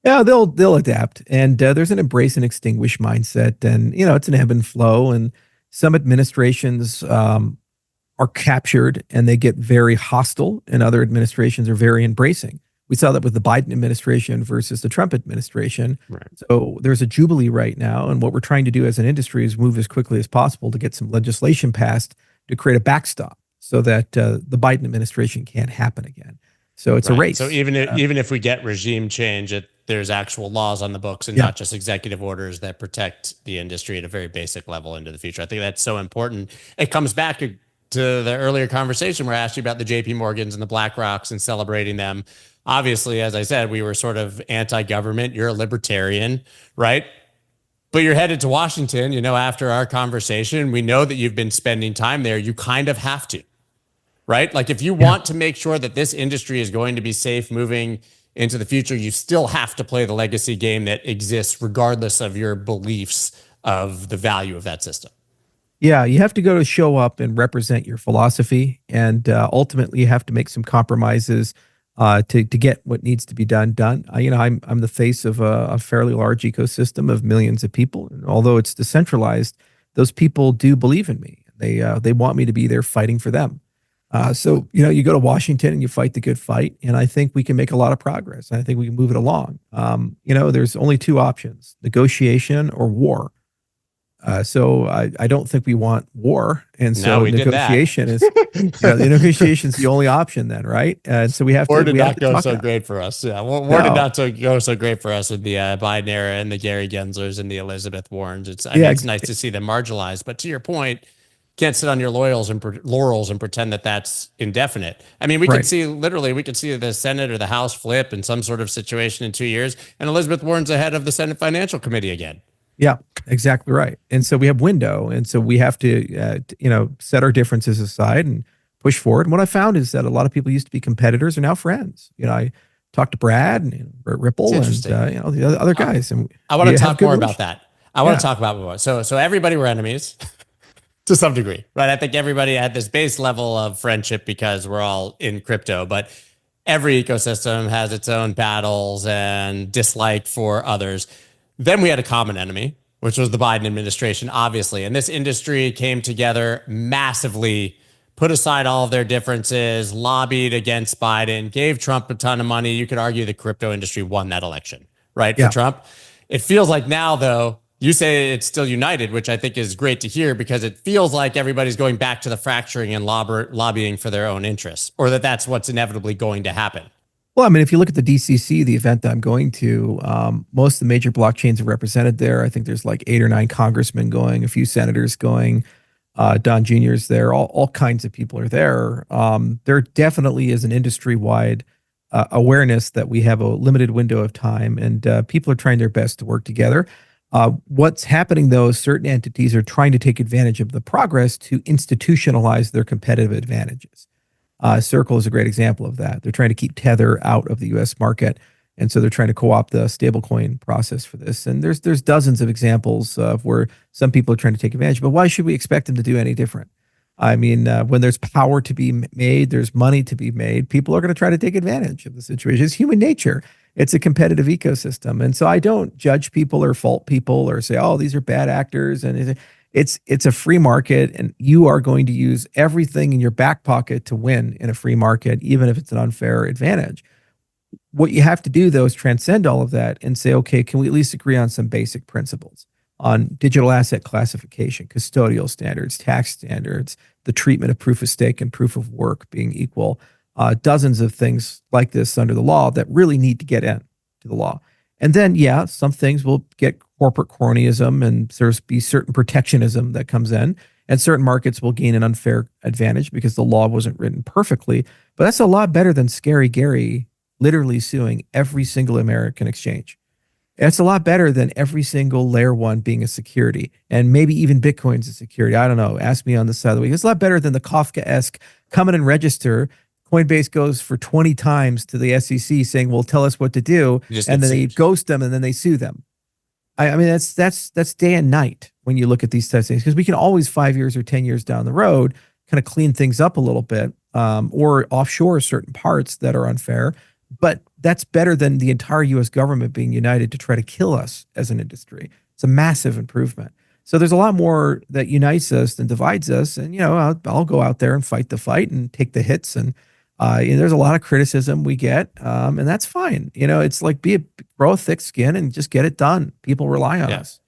Yeah, they'll adapt, and there's an embrace and extinguish mindset, and you know it's an ebb and flow. And some administrations are captured and they get very hostile, and other administrations are very embracing. We saw that with the Biden administration versus the Trump administration. Right. So there's a jubilee right now, and what we're trying to do as an industry is move as quickly as possible to get some legislation passed to create a backstop, so that the Biden administration can't happen again. So it's a race. So even if we get regime change, there's actual laws on the books and not just executive orders that protect the industry at a very basic level into the future. I think that's so important. It comes back to the earlier conversation where I asked you about the JP Morgans and the BlackRocks and celebrating them. Obviously, as I said, we were sort of anti-government. You're a libertarian, right? But you're headed to Washington, you know, after our conversation. We know that you've been spending time there. You kind of have to. Right? Like if you want to make sure that this industry is going to be safe moving into the future, you still have to play the legacy game that exists regardless of your beliefs of the value of that system. Yeah, you have to go to show up and represent your philosophy, and ultimately you have to make some compromises to get what needs to be done. You know, I'm the face of a fairly large ecosystem of millions of people, and although it's decentralized, those people do believe in me. They want me to be there fighting for them. So, you go to Washington and you fight the good fight. And I think we can make a lot of progress. I think we can move it along. There's only two options: negotiation or war. So I don't think we want war. And so negotiation is, the negotiation is the only option then, right? And so we have war to. War did not go so out. great for us. Yeah, war did not go so great for us in the Biden era and the Gary Genslers and the Elizabeth Warrens. It's nice to see them marginalized. But to your point, can't sit on your laurels and pretend that that's indefinite. I mean, we could see the Senate or the House flip in some sort of situation in 2 years, and Elizabeth Warren's ahead of the Senate Financial Committee again. Yeah, exactly right. And so we have window, and so we have to, set our differences aside and push forward. And what I found is that a lot of people used to be competitors are now friends. I talked to Brad and Ripple and the other guys. And I want to talk more about that. I want to talk about more. So everybody were enemies. To some degree, right? I think everybody had this base level of friendship because we're all in crypto, but every ecosystem has its own battles and dislike for others. Then we had a common enemy, which was the Biden administration, obviously. And this industry came together massively, put aside all of their differences, lobbied against Biden, gave Trump a ton of money. You could argue the crypto industry won that election, right? For Trump. It feels like now, though, you say it's still united, which I think is great to hear because it feels like everybody's going back to the fracturing and lobbying for their own interests, or that's what's inevitably going to happen. Well, I mean, if you look at the DCC, the event that I'm going to, most of the major blockchains are represented there. I think there's like 8 or 9 congressmen going, a few senators going, Don Jr.'s there, all kinds of people are there. There definitely is an industry-wide awareness that we have a limited window of time, and people are trying their best to work together. What's happening, though, is certain entities are trying to take advantage of the progress to institutionalize their competitive advantages. Circle is a great example of that. They're trying to keep Tether out of the U.S. market, and so they're trying to co-opt the stablecoin process for this. And there's dozens of examples of where some people are trying to take advantage. But why should we expect them to do any different? I mean, when there's power to be made, there's money to be made. People are going to try to take advantage of the situation. It's human nature. It's a competitive ecosystem. And so I don't judge people or fault people or say, oh, these are bad actors. And it's a free market, and you are going to use everything in your back pocket to win in a free market, even if it's an unfair advantage. What you have to do, though, is transcend all of that and say, okay, can we at least agree on some basic principles on digital asset classification, custodial standards, tax standards, the treatment of proof of stake and proof of work being equal, dozens of things like this under the law that really need to get into the law. And then, some things will get corporate cronyism and there's be certain protectionism that comes in, and certain markets will gain an unfair advantage because the law wasn't written perfectly. But that's a lot better than Scary Gary literally suing every single American exchange. It's a lot better than every single layer one being a security, and maybe even Bitcoin's a security. I don't know. Ask me on this side of the week. It's a lot better than the Kafka-esque come in and register. Coinbase goes for 20 times to the SEC saying, well, tell us what to do. And then they ghost them and then they sue them. I mean, that's day and night when you look at these types of things, because we can always 5 years or 10 years down the road kind of clean things up a little bit, or offshore certain parts that are unfair. But that's better than the entire U.S. government being united to try to kill us as an industry. It's a massive improvement. So there's a lot more that unites us than divides us. And, I'll go out there and fight the fight and take the hits. And there's a lot of criticism we get, and that's fine. It's like grow a thick skin and just get it done. People rely on us.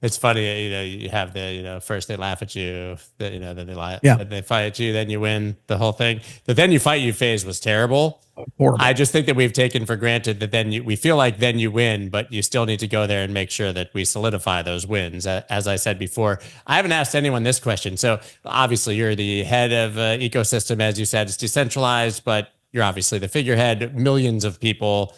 It's funny, you have the, first they laugh at you, then they lie, then they fight at you, then you win the whole thing. The then you fight you phase was terrible. Horrible. I just think that we've taken for granted that we feel like then you win, but you still need to go there and make sure that we solidify those wins. As I said before, I haven't asked anyone this question. So obviously you're the head of ecosystem, as you said, it's decentralized, but you're obviously the figurehead, millions of people,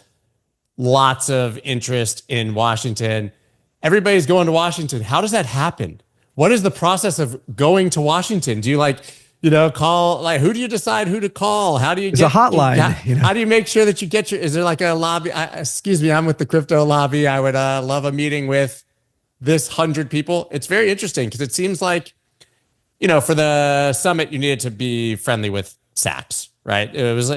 lots of interest in Washington. Everybody's going to Washington. How does that happen? What is the process of going to Washington? Do you call, who do you decide who to call? How do you get a hotline? How do you make sure that you get is there like a lobby? Excuse me, I'm with the crypto lobby. I would love a meeting with this 100 people. It's very interesting because it seems like, for the summit, you needed to be friendly with Sachs, right? It was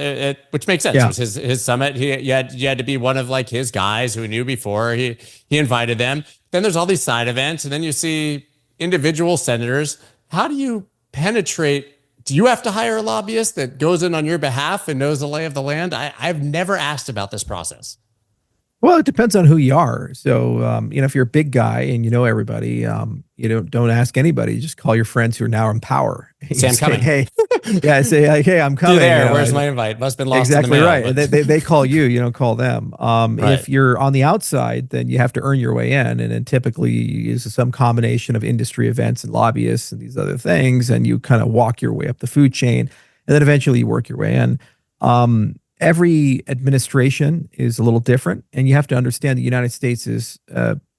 which makes sense. Yeah. It was his summit. You had to be one of like his guys who knew before. He invited them. Then there's all these side events, and then you see individual senators, how do you penetrate? Do you have to hire a lobbyist that goes in on your behalf and knows the lay of the land? I've never asked about this process. Well, it depends on who you are. So, if you're a big guy and you know everybody, don't ask anybody. Just call your friends who are now in power. Say, I'm coming. Hey, yeah, say like, hey, I'm coming. Where's my invite? Must have been lost exactly in the right. mail, They call you. You don't call them. Right. If you're on the outside, then you have to earn your way in, and then typically is some combination of industry events and lobbyists and these other things, and you kind of walk your way up the food chain, and then eventually you work your way in. Every administration is a little different, and you have to understand the United States is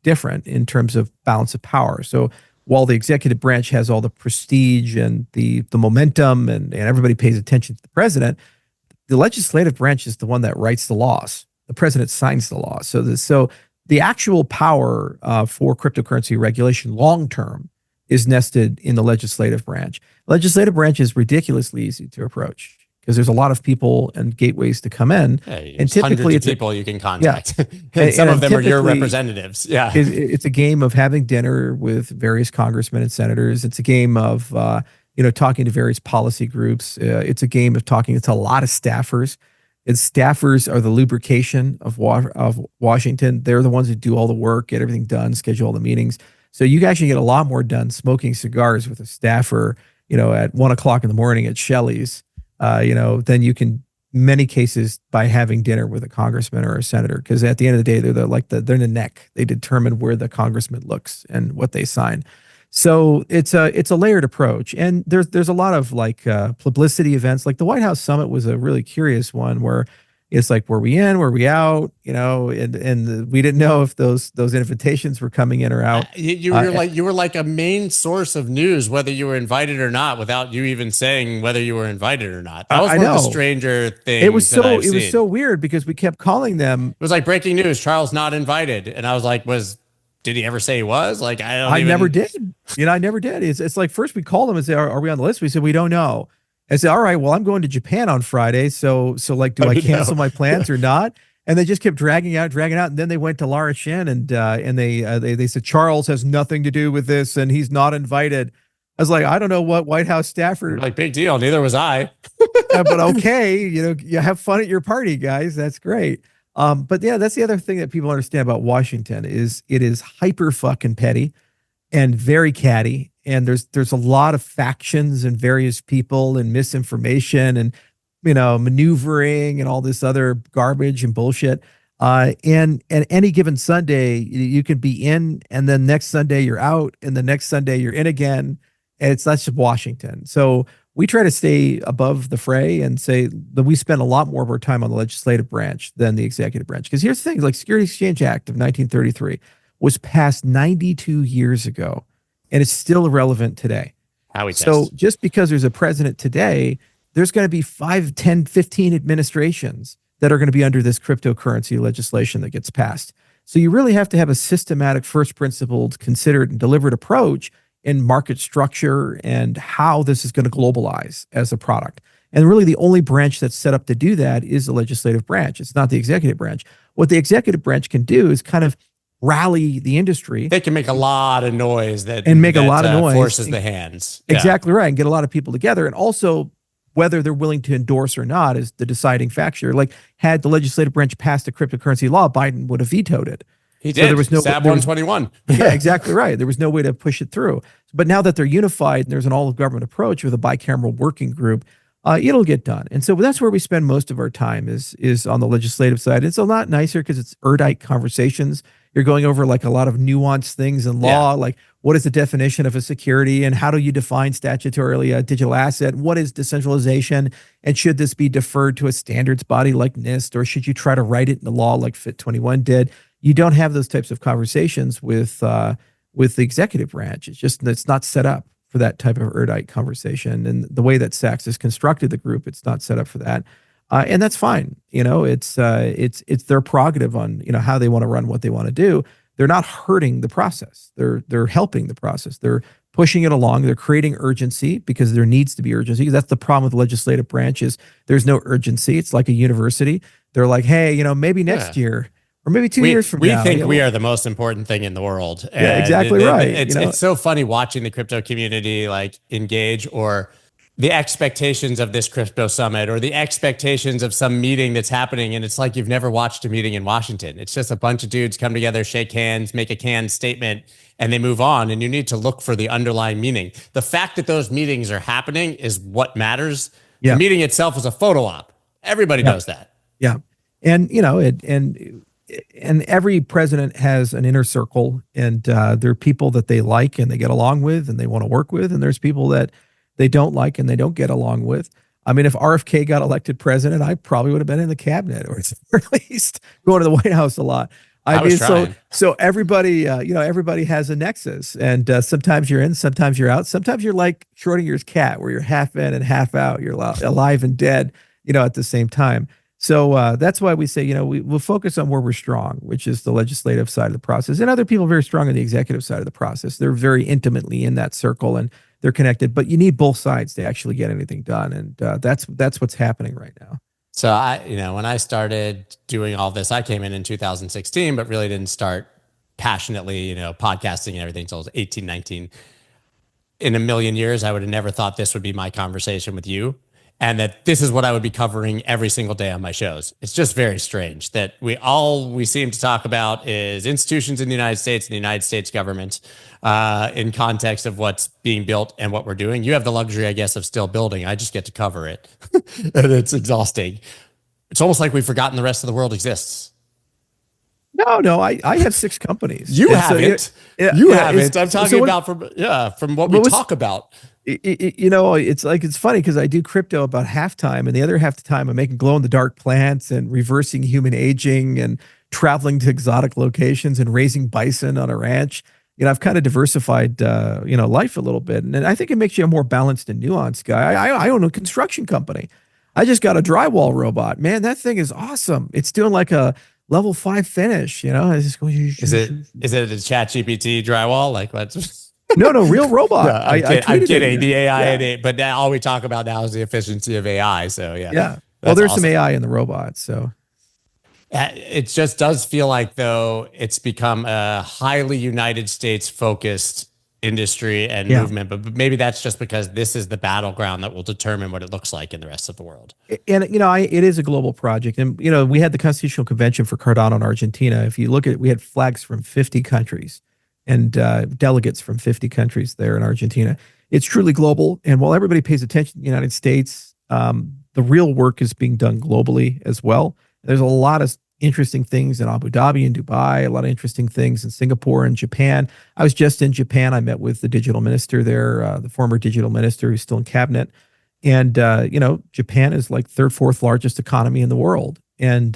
different in terms of balance of power. So while the executive branch has all the prestige and the momentum and everybody pays attention to the president, the legislative branch is the one that writes the laws. The president signs the law. So the actual power for cryptocurrency regulation long term is nested in the legislative branch. Legislative branch is ridiculously easy to approach, because there's a lot of people and gateways to come in, and typically it's people you can contact. Yeah. And some of them are your typically representatives. Yeah, it's a game of having dinner with various congressmen and senators. It's a game of talking to various policy groups. It's a game of talking to a lot of staffers. And staffers are the lubrication of Washington. They're the ones who do all the work, get everything done, schedule all the meetings. So you actually get a lot more done smoking cigars with a staffer, at 1 o'clock in the morning at Shelley's. Then you can, many cases, by having dinner with a congressman or a senator, because at the end of the day, they're in the neck. They determine where the congressman looks and what they sign. So it's a layered approach, and there's a lot of publicity events. Like the White House Summit was a really curious one where it's like, were we in, were we out? And we didn't know if those invitations were coming in or out. You were like a main source of news, whether you were invited or not, without you even saying whether you were invited or not. That was one of the stranger things. It was so weird, because we kept calling them. It was like breaking news: Charles not invited, and I was like, did he ever say he was? Like, I never did. I never did. It's like, first we called them and say, are we on the list? We said, we don't know. I said, all right, well, I'm going to Japan on Friday. So do I cancel my plans or not? And they just kept dragging out. And then they went to Lara Shin and they said, Charles has nothing to do with this and he's not invited. I was like, I don't know what White House staffer. Like, big deal. Neither was I. But okay, you have fun at your party, guys. That's great. But yeah, that's the other thing that people understand about Washington is it is hyper fucking petty and very catty. And there's a lot of factions and various people and misinformation and, maneuvering and all this other garbage and bullshit. And any given Sunday, you can be in, and then next Sunday you're out, and the next Sunday you're in again. And that's just Washington. So we try to stay above the fray and say that we spend a lot more of our time on the legislative branch than the executive branch. Because here's the thing, like Securities Exchange Act of 1933 was passed 92 years ago, and it's still relevant today. So just because there's a president today, there's going to be 5, 10, 15 administrations that are going to be under this cryptocurrency legislation that gets passed. So you really have to have a systematic, first principled, considered and delivered approach in market structure and how this is going to globalize as a product. And really the only branch that's set up to do that is the legislative branch. It's not the executive branch. What the executive branch can do is kind of rally the industry. They can make a lot of noise that forces the hands. Exactly right. And get a lot of people together. And also whether they're willing to endorse or not is the deciding factor. Like, had the legislative branch passed a cryptocurrency law, Biden would have vetoed it. He did. So there was no Stab 121. Yeah, exactly right. There was no way to push it through. But now that they're unified and there's an all-of-government approach with a bicameral working group, it'll get done. And so that's where we spend most of our time is on the legislative side. It's a lot nicer because it's erudite conversations. You're going over like a lot of nuanced things in law, like what is the definition of a security and how do you define statutorily a digital asset? What is decentralization? And should this be deferred to a standards body like NIST, or should you try to write it in the law like Fit 21 did? You don't have those types of conversations with the executive branch. It's not set up for that type of erudite conversation. And the way that Sachs has constructed the group, it's not set up for that. And that's fine. It's their prerogative on, how they want to run what they want to do. They're not hurting the process. They're helping the process. They're pushing it along. They're creating urgency because there needs to be urgency. That's the problem with the legislative branch is there's no urgency. It's like a university. They're like, hey, maybe next year or maybe 2 years from we now. think we are the most important thing in the world. And yeah, exactly right. It's so funny watching the crypto community like engage, or the expectations of this crypto summit, or the expectations of some meeting that's happening. And it's like, you've never watched a meeting in Washington. It's just a bunch of dudes come together, shake hands, make a canned statement, and they move on. And you need to look for the underlying meaning. The fact that those meetings are happening is what matters. Yeah. The meeting itself is a photo op. Everybody knows that. Yeah. And, and every president has an inner circle, and there are people that they like and they get along with and they want to work with. And there's people that they don't like and they don't get along with. I mean, if RFK got elected president, I probably would have been in the cabinet, or at least going to the White House a lot. I mean, so everybody, everybody has a nexus, and sometimes you're in, sometimes you're out. Sometimes you're like Schrodinger's cat, where you're half in and half out. You're alive and dead, at the same time. So that's why we say, we'll focus on where we're strong, which is the legislative side of the process. And other people are very strong on the executive side of the process. They're very intimately in that circle and they're connected, but you need both sides to actually get anything done. And that's what's happening right now. So when I started doing all this, I came in 2016, but really didn't start passionately, podcasting and everything until I was 18, 19. In a million years, I would have never thought this would be my conversation with you, and that this is what I would be covering every single day on my shows. It's just very strange that we seem to talk about is institutions in the United States and the United States government in context of what's being built and what we're doing. You have the luxury, I guess, of still building. I just get to cover it. And it's exhausting. It's almost like we've forgotten the rest of the world exists. No, I have 6 companies. You haven't. You haven't. I'm talking about from what we talk about. It's funny because I do crypto about halftime, and the other half the time I'm making glow in the dark plants and reversing human aging and traveling to exotic locations and raising bison on a ranch. I've kind of diversified, life a little bit, and I think it makes you a more balanced and nuanced guy. I own a construction company. I just got a drywall robot. Man, that thing is awesome. It's doing like a level 5 finish. It's just going. Is it a ChatGPT drywall? Like what's? No, real robot. Yeah, I'm kidding. The AI, but now all we talk about now is the efficiency of AI. So yeah. Well, there's some AI in the robot. So it just does feel like, though, it's become a highly United States focused industry and movement. But maybe that's just because this is the battleground that will determine what it looks like in the rest of the world. And it is a global project. And we had the Constitutional Convention for Cardano in Argentina. If you look at, we had flags from 50 countries. And delegates from 50 countries there in Argentina. It's truly global. And while everybody pays attention to the United States, the real work is being done globally as well. There's a lot of interesting things in Abu Dhabi and Dubai, a lot of interesting things in Singapore and Japan. I was just in Japan. I met with the digital minister there, the former digital minister who's still in cabinet. And, Japan is like 3rd, 4th largest economy in the world. And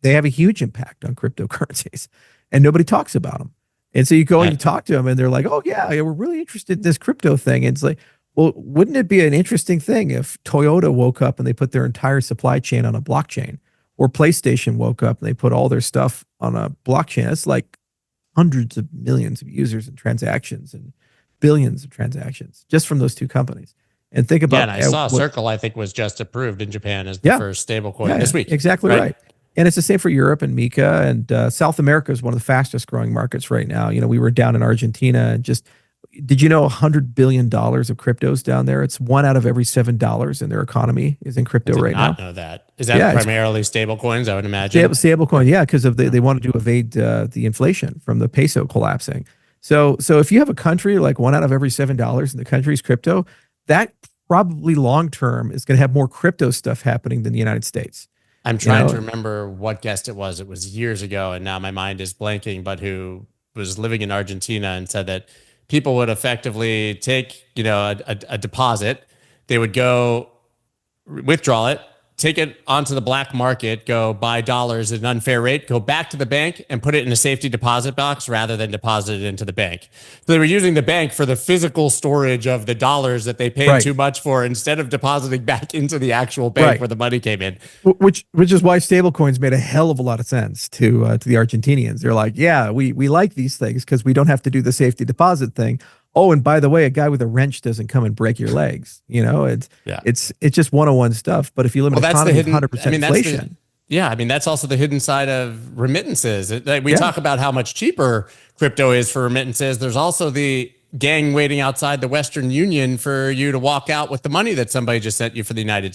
they have a huge impact on cryptocurrencies. And nobody talks about them. And so you go and you talk to them and they're like, oh, yeah, we're really interested in this crypto thing. And it's like, well, wouldn't it be an interesting thing if Toyota woke up and they put their entire supply chain on a blockchain, or PlayStation woke up and they put all their stuff on a blockchain? It's like hundreds of millions of users and transactions and billions of transactions just from those 2 companies. And think about and I saw Circle, I think, was just approved in Japan as the first stablecoin this week. Exactly right. And it's the same for Europe and Mika, and South America is one of the fastest growing markets right now. We were down in Argentina and did you know $100 billion of cryptos down there? It's 1 out of every $7 in their economy is in crypto right now. I did not know that. Is that primarily stablecoins, I would imagine? Stablecoin, because they wanted to evade the inflation from the peso collapsing. So if you have a country like 1 out of every $7 in the country's crypto, that probably long term is going to have more crypto stuff happening than the United States. I'm trying to remember what guest it was. It was years ago, and now my mind is blanking, but who was living in Argentina and said that people would effectively take, a deposit. They would go withdraw it, take it onto the black market, go buy dollars at an unfair rate, go back to the bank and put it in a safety deposit box rather than deposit it into the bank. So they were using the bank for the physical storage of the dollars that they paid too much for, instead of depositing back into the actual bank where the money came in. Which is why stablecoins made a hell of a lot of sense to the Argentinians. They're like, yeah, we like these things because we don't have to do the safety deposit thing. Oh, and by the way, a guy with a wrench doesn't come and break your legs. It's just 101 stuff. But if you live in an economy of 100% inflation, Yeah, I mean, that's also the hidden side of remittances. We Yeah. talk about how much cheaper crypto is for remittances. There's also the gang waiting outside the Western Union for you to walk out with the money that somebody just sent you from the United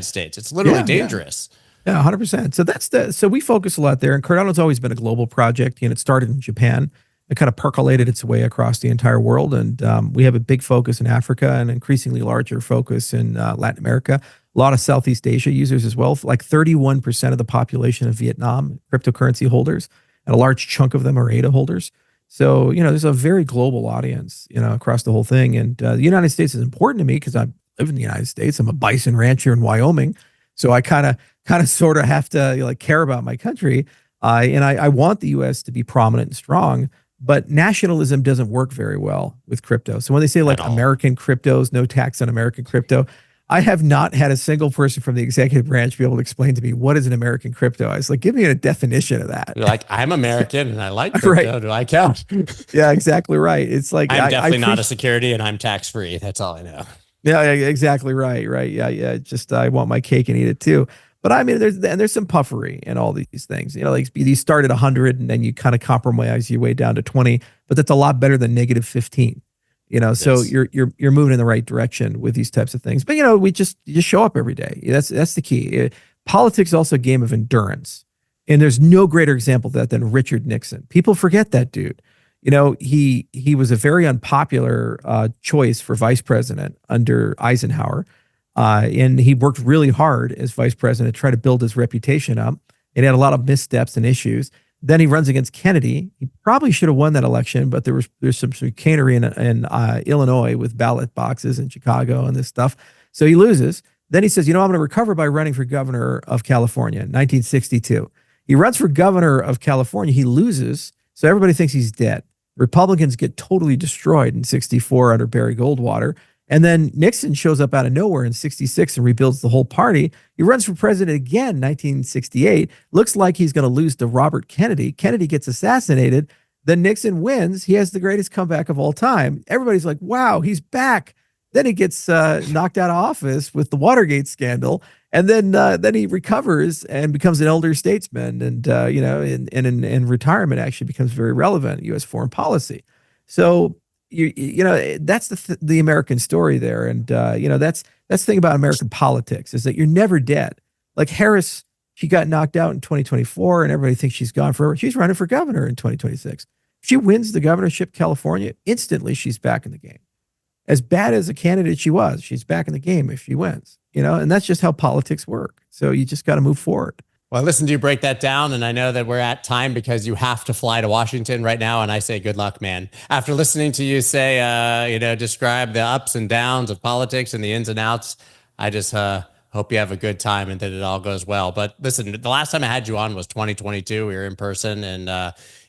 States. It's literally dangerous. Yeah, 100%. So we focus a lot there, and Cardano's always been a global project. It started in Japan. It kind of percolated its way across the entire world, and we have a big focus in Africa and increasingly larger focus in Latin America. A lot of Southeast Asia users as well. Like 31% of the population of Vietnam cryptocurrency holders, and a large chunk of them are ADA holders. So there's a very global audience across the whole thing. And the United States is important to me because I live in the United States. I'm a bison rancher in Wyoming, so I kind of sort of have to care about my country. And I want the U.S. to be prominent and strong. But nationalism doesn't work very well with crypto. So when they say American cryptos, no tax on American crypto, I have not had a single person from the executive branch be able to explain to me what is an American crypto. I was like, give me a definition of that. You're like, I'm American and I like crypto. Right. Do I count? Yeah, exactly right. It's like I'm definitely not a security and I'm tax free. That's all I know. Yeah, exactly right. Right. Yeah. Just I want my cake and eat it too. But I mean, there's some puffery in all these things. Like you start at 100 and then you kind of compromise your way down to 20, but that's a lot better than negative 15. So you're moving in the right direction with these types of things. But you just show up every day. That's the key. Politics is also a game of endurance, and there's no greater example of that than Richard Nixon. People forget that dude. He was a very unpopular choice for vice president under Eisenhower, and he worked really hard as vice president to try to build his reputation up. It had a lot of missteps and issues. Then he runs against Kennedy. He probably should have won that election, but there's some chicanery in Illinois with ballot boxes in Chicago and this stuff. So he loses. Then he says, I'm going to recover by running for governor of California in 1962. He runs for governor of California. He loses. So everybody thinks he's dead. Republicans get totally destroyed in 64 under Barry Goldwater. And then Nixon shows up out of nowhere in 66 and rebuilds the whole party. He runs for president again, 1968. Looks like he's going to lose to Robert Kennedy. Kennedy gets assassinated. Then Nixon wins. He has the greatest comeback of all time. Everybody's like, wow, he's back. Then he gets knocked out of office with the Watergate scandal. And then he recovers and becomes an elder statesman. And, in retirement actually becomes very relevant in U.S. foreign policy. So, that's the American story there. And, that's the thing about American politics is that you're never dead. Like Harris, she got knocked out in 2024 and everybody thinks she's gone forever. She's running for governor in 2026. If she wins the governorship of California, instantly she's back in the game. As bad as a candidate she was, she's back in the game if she wins, and that's just how politics work. So you just got to move forward. Well, I listened to you break that down, and I know that we're at time because you have to fly to Washington right now, and I say good luck, man. After listening to you say, describe the ups and downs of politics and the ins and outs, I just hope you have a good time and that it all goes well. But listen, the last time I had you on was 2022. We were in person, and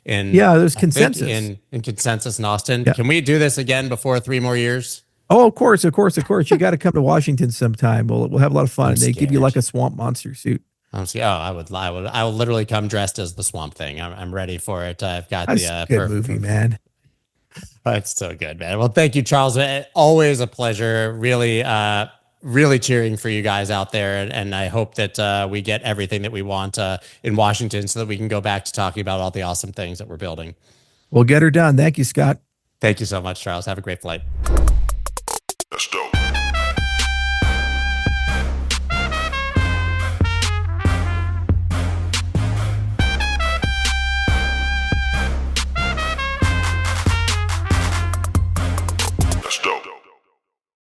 there's consensus in consensus in Austin. Yeah. Can we do this again before 3 more years? Oh, of course. You got to come to Washington sometime. We'll have a lot of fun. They give you like a swamp monster suit. I will literally come dressed as the Swamp Thing. I'm ready for it. I've got That's a good movie, man. It's so good, man. Well, thank you, Charles. Always a pleasure. Really, really cheering for you guys out there. And I hope that we get everything that we want in Washington so that we can go back to talking about all the awesome things that we're building. We'll get her done. Thank you, Scott. Thank you so much, Charles. Have a great flight. Let's go.